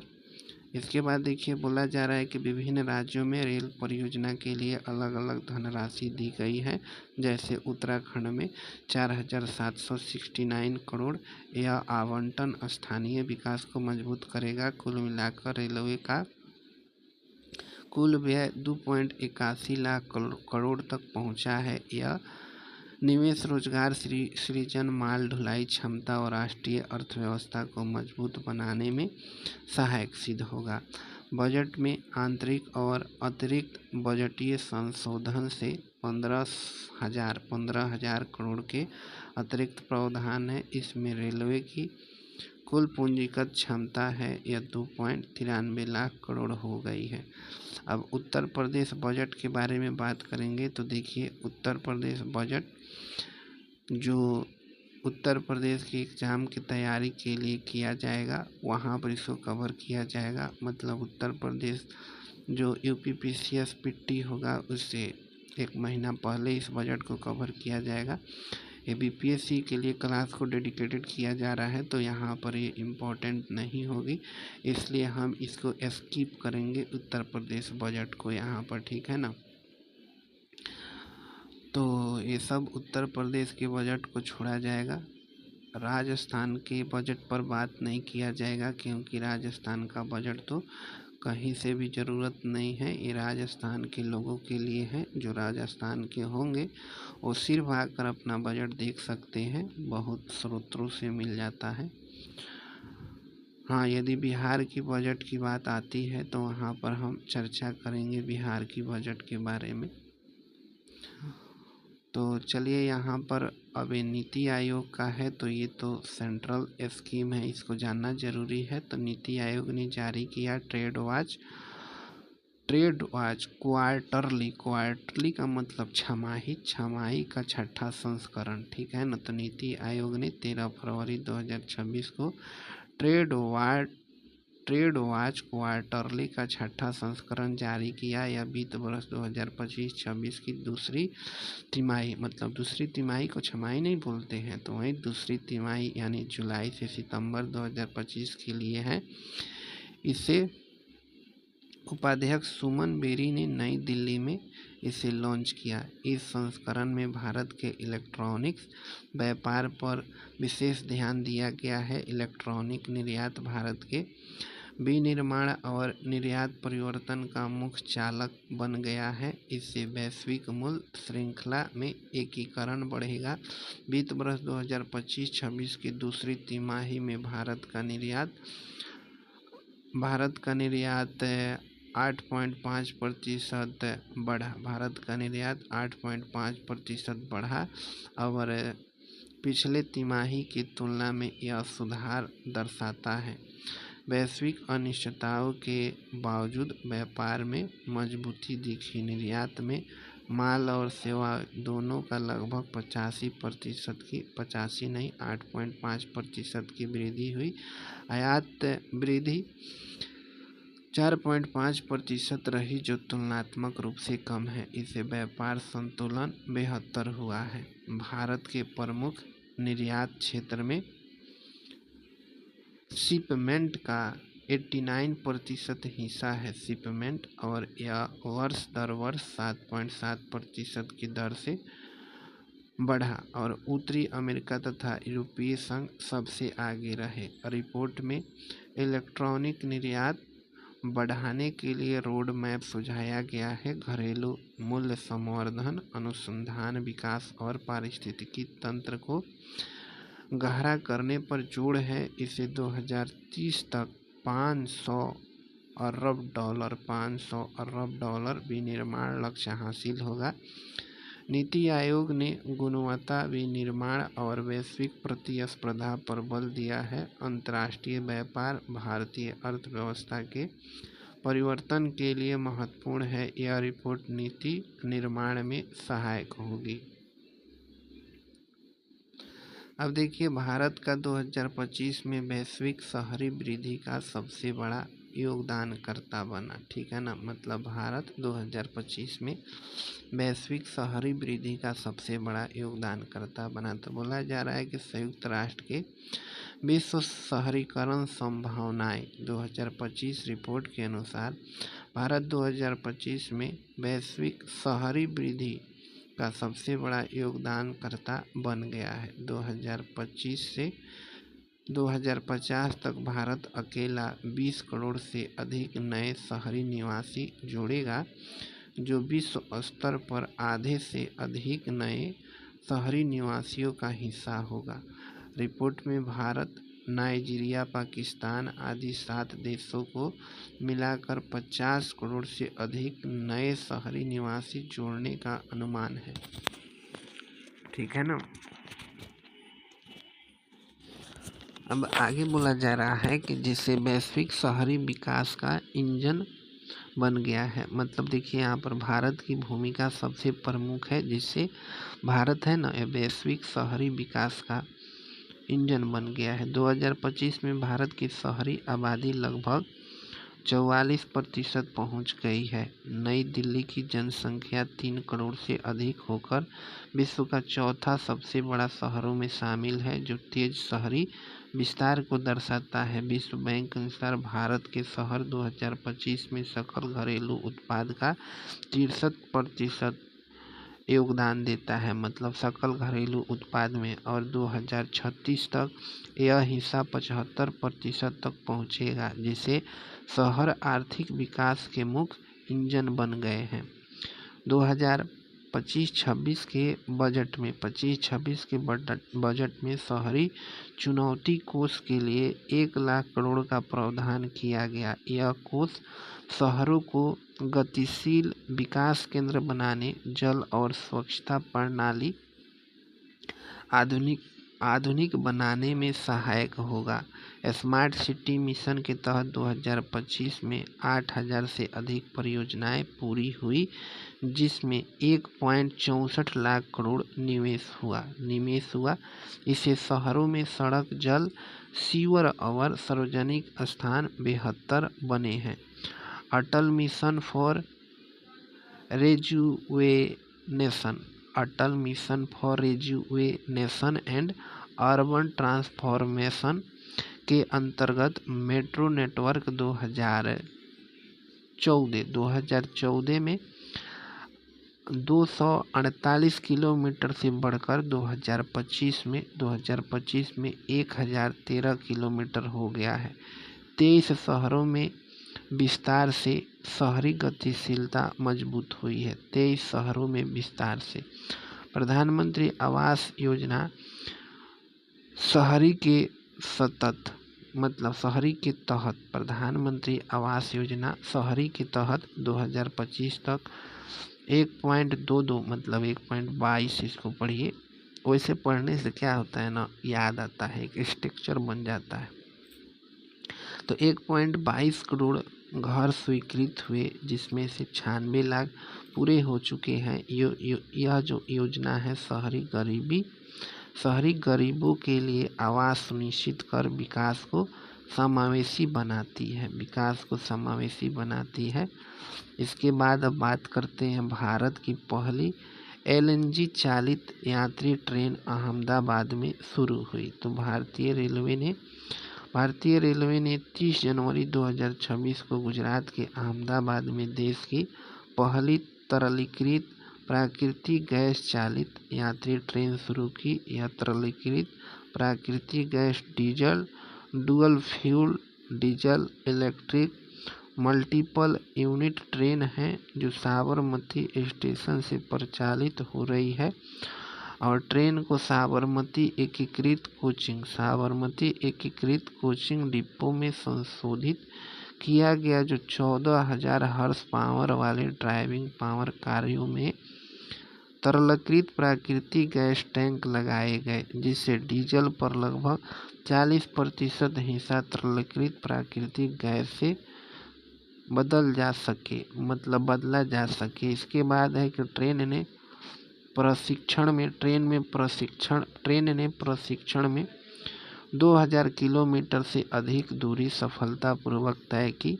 इसके बाद देखिए बोला जा रहा है कि विभिन्न राज्यों में रेल परियोजना के लिए अलग अलग धनराशि दी गई है। जैसे उत्तराखंड में 4769 करोड़। यह आवंटन स्थानीय विकास को मजबूत करेगा। कुल मिलाकर रेलवे का कुल व्यय 2.81 लाख करोड़ तक पहुंचा है। यह निवेश रोजगार सृजन, माल ढुलाई क्षमता और राष्ट्रीय अर्थव्यवस्था को मजबूत बनाने में सहायक सिद्ध होगा। बजट में आंतरिक और अतिरिक्त बजटीय संशोधन से 15,000 करोड़ के अतिरिक्त प्रावधान है। इसमें रेलवे की कुल पूंजीगत क्षमता है यह 2.93 लाख करोड़ हो गई है। अब उत्तर प्रदेश बजट के बारे में बात करेंगे तो देखिए उत्तर प्रदेश बजट जो उत्तर प्रदेश की एग्ज़ाम की तैयारी के लिए किया जाएगा वहाँ पर इसको कवर किया जाएगा। मतलब उत्तर प्रदेश जो UPPCS पिट्टी होगा उससे 1 महीना पहले इस बजट को कवर किया जाएगा। ये BPSC के लिए क्लास को डेडिकेटेड किया जा रहा है, तो यहाँ पर ये इम्पोर्टेंट नहीं होगी, इसलिए हम इसको स्किप करेंगे उत्तर प्रदेश बजट को यहाँ पर, ठीक है ना। तो ये सब उत्तर प्रदेश के बजट को छोड़ा जाएगा। राजस्थान के बजट पर बात नहीं किया जाएगा क्योंकि राजस्थान का बजट तो कहीं से भी ज़रूरत नहीं है। ये राजस्थान के लोगों के लिए है। जो राजस्थान के होंगे वो सिर्फ आकर अपना बजट देख सकते हैं, बहुत स्रोतों से मिल जाता है। हाँ, यदि बिहार की बजट की बात आती है तो वहाँ पर हम चर्चा करेंगे बिहार की बजट के बारे में। तो चलिए यहाँ पर अब ये नीति आयोग का है, तो ये तो सेंट्रल स्कीम है, इसको जानना ज़रूरी है। तो नीति आयोग ने जारी किया ट्रेड वॉच क्वार्टरली का मतलब छमाही का छठा संस्करण, ठीक है ना। तो नीति आयोग ने 13 फरवरी 2026 को ट्रेड वॉच क्वार्टरली का छठा संस्करण जारी किया। यह वित्त वर्ष 2025-26 की दूसरी तिमाही, मतलब दूसरी तिमाही को छमाही नहीं बोलते हैं, तो वही दूसरी तिमाही यानी जुलाई से सितंबर 2025 के लिए है। इसे उपाध्यक्ष सुमन बेरी ने नई दिल्ली में इसे लॉन्च किया। इस संस्करण में भारत के इलेक्ट्रॉनिक्स व्यापार पर विशेष ध्यान दिया गया है। इलेक्ट्रॉनिक निर्यात भारत के विनिर्माण और निर्यात परिवर्तन का मुख्य चालक बन गया है। इससे वैश्विक मूल्य श्रृंखला में एकीकरण बढ़ेगा। वित्त वर्ष 2025-26 की दूसरी तिमाही में भारत का निर्यात 8.5% बढ़ा। भारत का निर्यात 8.5% बढ़ा और पिछले तिमाही की तुलना में यह सुधार दर्शाता है। वैश्विक अनिश्चितताओं के बावजूद व्यापार में मजबूती दिखी। निर्यात में माल और सेवा दोनों का लगभग 85% की 8.5% की वृद्धि हुई। आयात वृद्धि 4.5% रही, जो तुलनात्मक रूप से कम है। इससे व्यापार संतुलन बेहतर हुआ है। भारत के प्रमुख निर्यात क्षेत्र में शिपमेंट का 89% हिस्सा है। शिपमेंट और यह वर्ष दर वर्ष 7.7% की दर से बढ़ा और उत्तरी अमेरिका तथा यूरोपीय संघ सबसे आगे रहे। रिपोर्ट में इलेक्ट्रॉनिक निर्यात बढ़ाने के लिए रोड मैप सुझाया गया है। घरेलू मूल्य संवर्धन, अनुसंधान, विकास और पारिस्थितिकी तंत्र को गहरा करने पर जोर है। इसे 2030 तक 500 अरब डॉलर विनिर्माण लक्ष्य हासिल होगा। नीति आयोग ने गुणवत्ता, विनिर्माण और वैश्विक प्रतिस्पर्धा पर बल दिया है। अंतर्राष्ट्रीय व्यापार भारतीय अर्थव्यवस्था के परिवर्तन के लिए महत्वपूर्ण है। यह रिपोर्ट नीति निर्माण में सहायक होगी। अब देखिए, भारत का 2025 में वैश्विक शहरी वृद्धि का सबसे बड़ा योगदानकर्ता बना। ठीक है ना, मतलब भारत 2025 में वैश्विक शहरी वृद्धि का सबसे बड़ा योगदानकर्ता बना। तो बोला जा रहा है कि संयुक्त राष्ट्र के विश्व शहरीकरण संभावनाएं 2025 रिपोर्ट के अनुसार भारत 2025 में वैश्विक शहरी वृद्धि का सबसे बड़ा योगदानकर्ता बन गया है। 2025 से 2050 तक भारत अकेला 20 करोड़ से अधिक नए शहरी निवासी जोड़ेगा, जो विश्व स्तर पर आधे से अधिक नए शहरी निवासियों का हिस्सा होगा। रिपोर्ट में भारत, नाइजीरिया, पाकिस्तान आदि 7 देशों को मिलाकर 50 करोड़ से अधिक नए शहरी निवासी जोड़ने का अनुमान है। ठीक है ना। अब आगे बोला जा रहा है कि जिससे वैश्विक शहरी विकास का इंजन बन गया है। मतलब देखिए, यहाँ पर भारत की भूमिका सबसे प्रमुख है, जिससे भारत है ना वैश्विक शहरी विकास का इंजन बन गया है। 2025 में भारत की शहरी आबादी लगभग 44% पहुंच गई है। नई दिल्ली की जनसंख्या 3 करोड़ से अधिक होकर विश्व का चौथा सबसे बड़ा शहरों में शामिल है, जो तेज शहरी विस्तार को दर्शाता है। विश्व बैंक के अनुसार भारत के शहर 2025 में सकल घरेलू उत्पाद का 63% योगदान देता है, मतलब सकल घरेलू उत्पाद में, और 2036 तक यह हिस्सा 75% तक पहुंचेगा, जिससे शहर आर्थिक विकास के मुख्य इंजन बन गए हैं। 2025-26 के बजट में शहरी चुनौती कोष के लिए 1 लाख करोड़ का प्रावधान किया गया। यह कोष शहरों को गतिशील विकास केंद्र बनाने, जल और स्वच्छता प्रणाली आधुनिक बनाने में सहायक होगा। स्मार्ट सिटी मिशन के तहत 2025 में 8,000 से अधिक परियोजनाएं पूरी हुई, जिसमें 1.64 लाख करोड़ निवेश हुआ। इससे शहरों में सड़क, जल, सीवर और सार्वजनिक स्थान बेहतर बने हैं। Atal mission for rejuvenation and urban transformation के अंतर्गत मेट्रो नेटवर्क 2014 में 248 किलोमीटर से बढ़कर 2025 में 1013 किलोमीटर हो गया है। 23 शहरों में विस्तार से शहरी गतिशीलता मजबूत हुई है। 23 शहरों में विस्तार से प्रधानमंत्री आवास योजना शहरी के सतत मतलब शहरी के तहत प्रधानमंत्री आवास योजना शहरी के तहत 2025 तक 1.22 मतलब 1.22 इसको पढ़िए। वैसे पढ़ने से क्या होता है ना, याद आता है, एक स्ट्रक्चर बन जाता है। तो 1.22 करोड़ घर स्वीकृत हुए, जिसमें से 96 लाख पूरे हो चुके हैं। यह जो योजना है शहरी गरीबों के लिए आवास सुनिश्चित कर विकास को समावेशी बनाती है। इसके बाद अब बात करते हैं भारत की पहली LNG चालित यात्री ट्रेन अहमदाबाद में शुरू हुई। तो भारतीय रेलवे ने 30 जनवरी 2026 को गुजरात के अहमदाबाद में देश की पहली तरलीकृत प्राकृतिक गैस चालित यात्री ट्रेन शुरू की। यह तरलीकृत प्राकृतिक gas dual fuel diesel electric multiple unit train है जो साबरमती स्टेशन से परिचालित हो रही है और ट्रेन को साबरमती एकीकृत कोचिंग डिपो में संशोधित किया गया, जो 14,000 हॉर्स पावर वाले ड्राइविंग पावर कार्यों में तरलीकृत प्राकृतिक गैस टैंक लगाए गए, जिससे डीजल पर लगभग 40% हिस्सा तरलीकृत प्राकृतिक गैस से बदला जा सके। इसके बाद है कि ट्रेन ने प्रशिक्षण में 2000 किलोमीटर से अधिक दूरी सफलतापूर्वक तय की।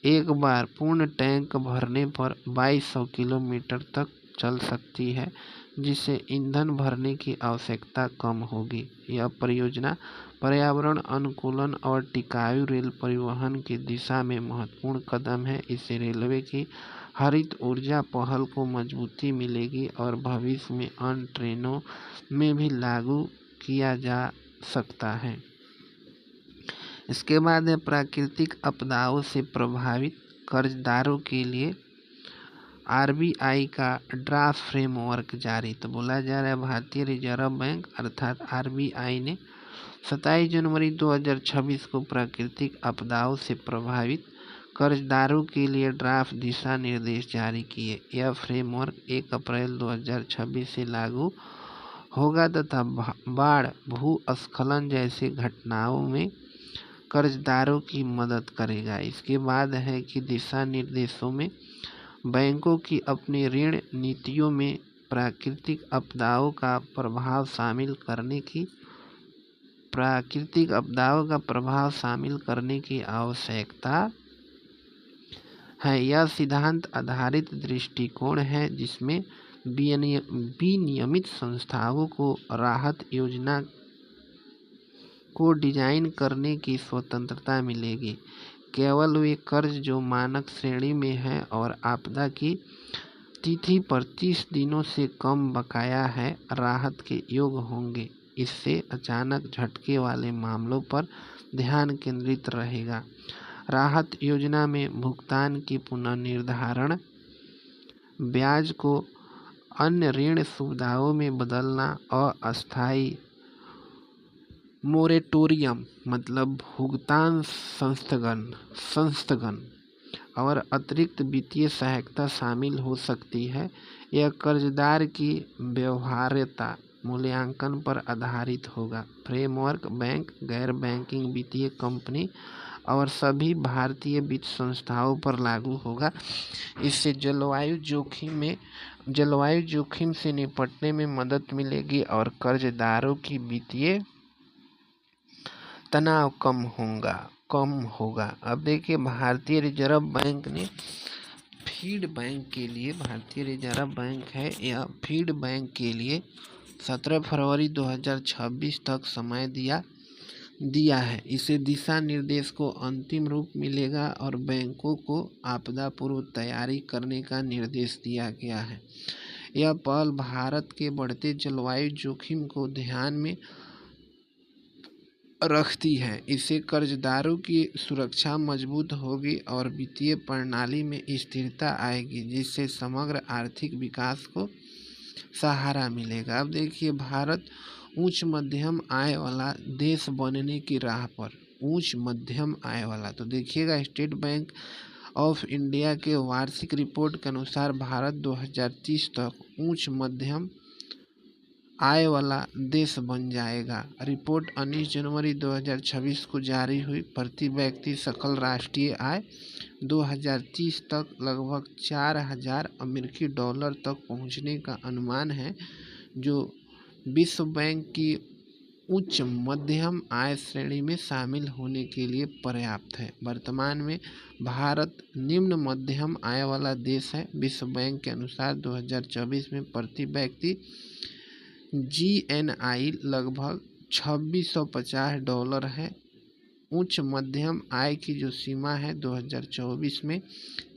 एक बार पूर्ण टैंक भरने पर 2200 किलोमीटर तक चल सकती है, जिससे ईंधन भरने की आवश्यकता कम होगी। यह परियोजना पर्यावरण अनुकूलन और टिकाऊ रेल परिवहन की दिशा में महत्वपूर्ण कदम है। इससे रेलवे की हरित ऊर्जा पहल को मजबूती मिलेगी और भविष्य में अन्य ट्रेनों में भी लागू किया जा सकता है। इसके बाद है प्राकृतिक आपदाओं से प्रभावित कर्जदारों के लिए RBI का ड्राफ्ट फ्रेमवर्क जारी। तो बोला जा रहा है भारतीय रिजर्व बैंक अर्थात RBI ने 27 जनवरी 2026 को प्राकृतिक आपदाओं से प्रभावित कर्जदारों के लिए ड्राफ्ट दिशा निर्देश जारी किए। यह फ्रेमवर्क 1 अप्रैल 2026 से लागू होगा तथा बाढ़, भूस्खलन जैसे घटनाओं में कर्जदारों की मदद करेगा। इसके बाद है कि दिशा निर्देशों में बैंकों की अपनी ऋण नीतियों में प्राकृतिक आपदाओं का प्रभाव शामिल करने की आवश्यकता है। यह सिद्धांत आधारित दृष्टिकोण है जिसमें विनियमित संस्थाओं को राहत योजना को डिजाइन करने की स्वतंत्रता मिलेगी। केवल वे कर्ज जो मानक श्रेणी में हैं और आपदा की तिथि पर 30 दिनों से कम बकाया है, राहत के योग्य होंगे। इससे अचानक झटके वाले मामलों पर ध्यान केंद्रित रहेगा। राहत योजना में भुगतान की पुनर्निर्धारण, ब्याज को अन्य ऋण सुविधाओं में बदलना, अस्थायी मोरेटोरियम मतलब भुगतान संस्थगन और अतिरिक्त वित्तीय सहायता शामिल हो सकती है। यह कर्जदार की व्यवहार्यता मूल्यांकन पर आधारित होगा। फ्रेमवर्क बैंक, गैर बैंकिंग वित्तीय कंपनी और सभी भारतीय वित्त संस्थाओं पर लागू होगा। इससे जलवायु जोखिम से निपटने में मदद मिलेगी और कर्जदारों की वित्तीय तनाव कम होगा। अब देखिए भारतीय रिजर्व बैंक ने फीड बैंक के लिए, भारतीय रिजर्व बैंक है यह फीड बैंक के लिए 17 फरवरी 2026 तक समय दिया है। इसे दिशा निर्देश को अंतिम रूप मिलेगा और बैंकों को आपदा पूर्व तैयारी करने का निर्देश दिया गया है। यह पहल भारत के बढ़ते जलवायु जोखिम को ध्यान में रखती है। इससे कर्जदारों की सुरक्षा मजबूत होगी और वित्तीय प्रणाली में स्थिरता आएगी, जिससे समग्र आर्थिक विकास को सहारा मिलेगा। अब देखिए, भारत उच्च मध्यम आय वाला देश बनने की राह पर, उच्च मध्यम आय वाला, तो देखिएगा स्टेट बैंक ऑफ इंडिया के वार्षिक रिपोर्ट के अनुसार भारत 2030 तक उच्च मध्यम आय वाला देश बन जाएगा। रिपोर्ट 19 जनवरी 2026 को जारी हुई। प्रति व्यक्ति सकल राष्ट्रीय आय 2030 तक लगभग 4000 अमेरिकी डॉलर तक पहुंचने का अनुमान है, जो विश्व बैंक की उच्च मध्यम आय श्रेणी में शामिल होने के लिए पर्याप्त है। वर्तमान में भारत निम्न मध्यम आय वाला देश है। विश्व बैंक के अनुसार 2024 में प्रति व्यक्ति GNI लगभग 2650 डॉलर है। उच्च मध्यम आय की जो सीमा है 2024 में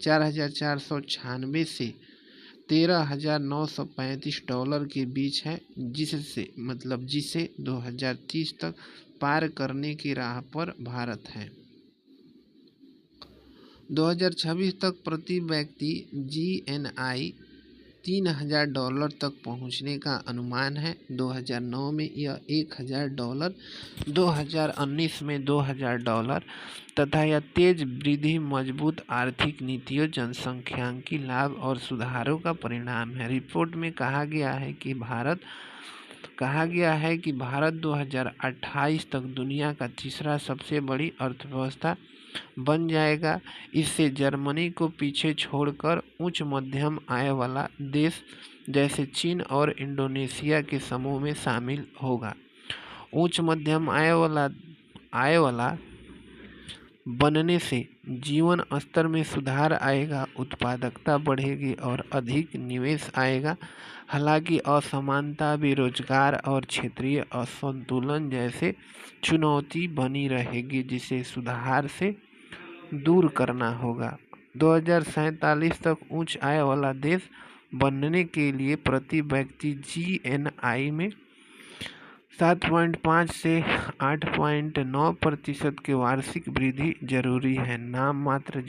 4496 से 13935 डॉलर के बीच है, जिसे 2030 तक पार करने की राह पर भारत है। 2026 तक प्रति व्यक्ति GNI 3000 डॉलर तक पहुंचने का अनुमान है। 2009 में यह 1000 डॉलर, 2019 में 2000 डॉलर तथा यह तेज वृद्धि मजबूत आर्थिक नीतियों, जनसंख्यांकी लाभ और सुधारों का परिणाम है। रिपोर्ट में कहा गया है कि भारत 2028 तक दुनिया का तीसरा सबसे बड़ी अर्थव्यवस्था बन जाएगा। इससे जर्मनी को पीछे छोड़कर उच्च मध्यम आय वाला देश जैसे चीन और इंडोनेशिया के समूह में शामिल होगा। उच्च मध्यम आय वाला बनने से जीवन स्तर में सुधार आएगा, उत्पादकता बढ़ेगी और अधिक निवेश आएगा। हालांकि असमानता, बेरोजगार और क्षेत्रीय असंतुलन जैसे चुनौती बनी रहेगी, जिसे सुधार से दूर करना होगा। 2047 तक उच्च आय वाला देश बनने के लिए प्रति व्यक्ति GNI में 7.5 से 8.9% की वार्षिक वृद्धि जरूरी है। नाम मात्र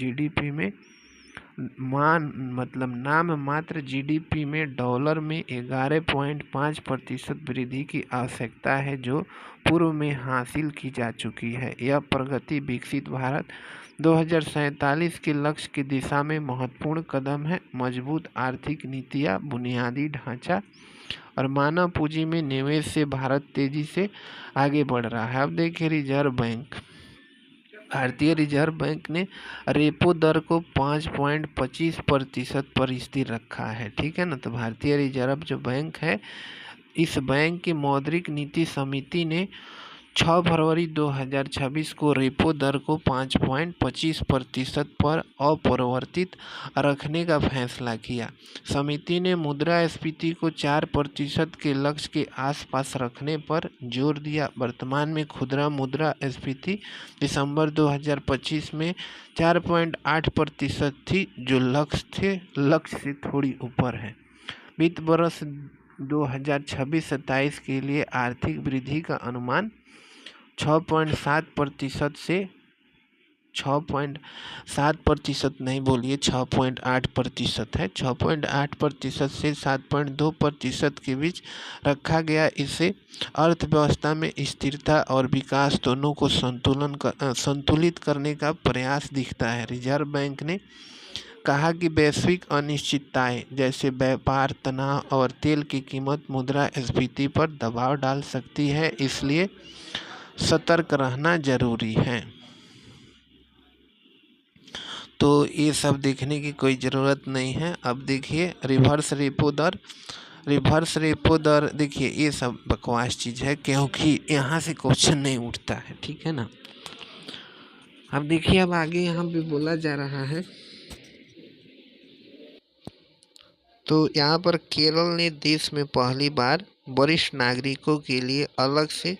GDP में डॉलर में 11.5% वृद्धि की आवश्यकता है, जो पूर्व में हासिल की जा चुकी है। यह प्रगति विकसित भारत 2047 के लक्ष्य की दिशा में महत्वपूर्ण कदम है। मजबूत आर्थिक नीतियाँ, बुनियादी ढांचा और मानव पूंजी में निवेश से भारत तेजी से आगे बढ़ रहा है। अब देखिए, भारतीय रिजर्व बैंक ने रेपो दर को 5.25% पर स्थिर रखा है। ठीक है ना। तो भारतीय रिजर्व जो बैंक है, इस बैंक की मौद्रिक नीति समिति ने 6 फरवरी 2026 को रेपो दर को 5.25% पर अपरिवर्तित रखने का फैसला किया। समिति ने मुद्रास्फीति को 4% के लक्ष्य के आसपास रखने पर जोर दिया। वर्तमान में खुदरा मुद्रास्फीति दिसंबर 2025 में 4.8% थी, जो लक्ष्य से थोड़ी ऊपर है। वित्त वर्ष 2026-27 के लिए आर्थिक वृद्धि का अनुमान 6.7% से 6.7% नहीं बोलिए, 6.8% है। 6.8% से 7.2% के बीच रखा गया। इससे अर्थव्यवस्था में स्थिरता और विकास दोनों को संतुलित करने का प्रयास दिखता है। रिजर्व बैंक ने कहा कि वैश्विक अनिश्चितताएं जैसे व्यापार तनाव और तेल की कीमत मुद्रास्फीति पर दबाव डाल सकती है, इसलिए सतर्क रहना जरूरी है। तो ये सब देखने की कोई ज़रूरत नहीं है। अब देखिए रिवर्स रेपो दर देखिए, ये सब बकवास चीज़ है, क्योंकि यहाँ से क्वेश्चन नहीं उठता है। ठीक है ना। अब देखिए, अब आगे यहाँ पे बोला जा रहा है, तो यहाँ पर केरल ने देश में पहली बार वरिष्ठ नागरिकों के लिए अलग से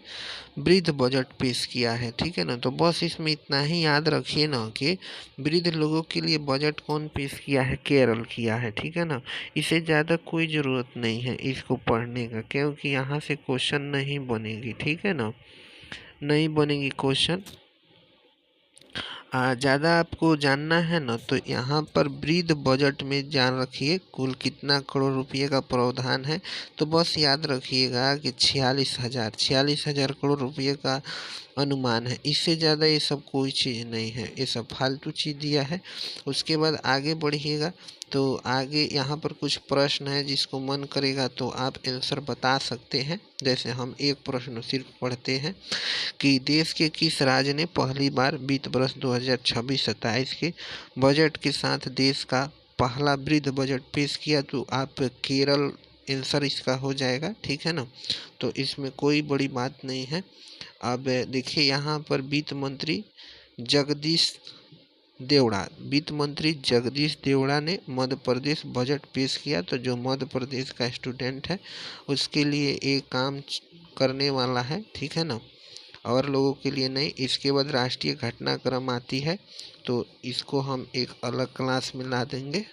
वृद्ध बजट पेश किया है। ठीक है ना। तो बस इसमें इतना ही याद रखिए ना कि वृद्ध लोगों के लिए बजट कौन पेश किया है, केरल किया है। ठीक है ना। इसे ज़्यादा कोई ज़रूरत नहीं है इसको पढ़ने का, क्योंकि यहाँ से क्वेश्चन नहीं बनेगी। ठीक है ना। नहीं बनेगी क्वेश्चन। ज़्यादा आपको जानना है ना तो यहाँ पर वृद्ध बजट में जान रखिए कुल कितना करोड़ रुपये का प्रावधान है। तो बस याद रखिएगा कि 46,000 करोड़ रुपये का अनुमान है। इससे ज़्यादा ये सब कोई चीज़ नहीं है, ये सब फालतू चीज़ दिया है। उसके बाद आगे बढ़िएगा तो आगे यहाँ पर कुछ प्रश्न है, जिसको मन करेगा तो आप आंसर बता सकते हैं। जैसे हम एक प्रश्न सिर्फ पढ़ते हैं कि देश के किस राज्य ने पहली बार वित्त वर्ष 2026-27 के बजट के साथ देश का पहला वृद्ध बजट पेश किया। तो आप केरल आंसर इसका हो जाएगा, ठीक है ना। तो इसमें कोई बड़ी बात नहीं है। अब देखिए यहाँ पर वित्त मंत्री जगदीश देवड़ा ने मध्य प्रदेश बजट पेश किया। तो जो मध्य प्रदेश का स्टूडेंट है उसके लिए एक काम करने वाला है, ठीक है ना, और लोगों के लिए नहीं। इसके बाद राष्ट्रीय घटनाक्रम आती है, तो इसको हम एक अलग क्लास में ला देंगे।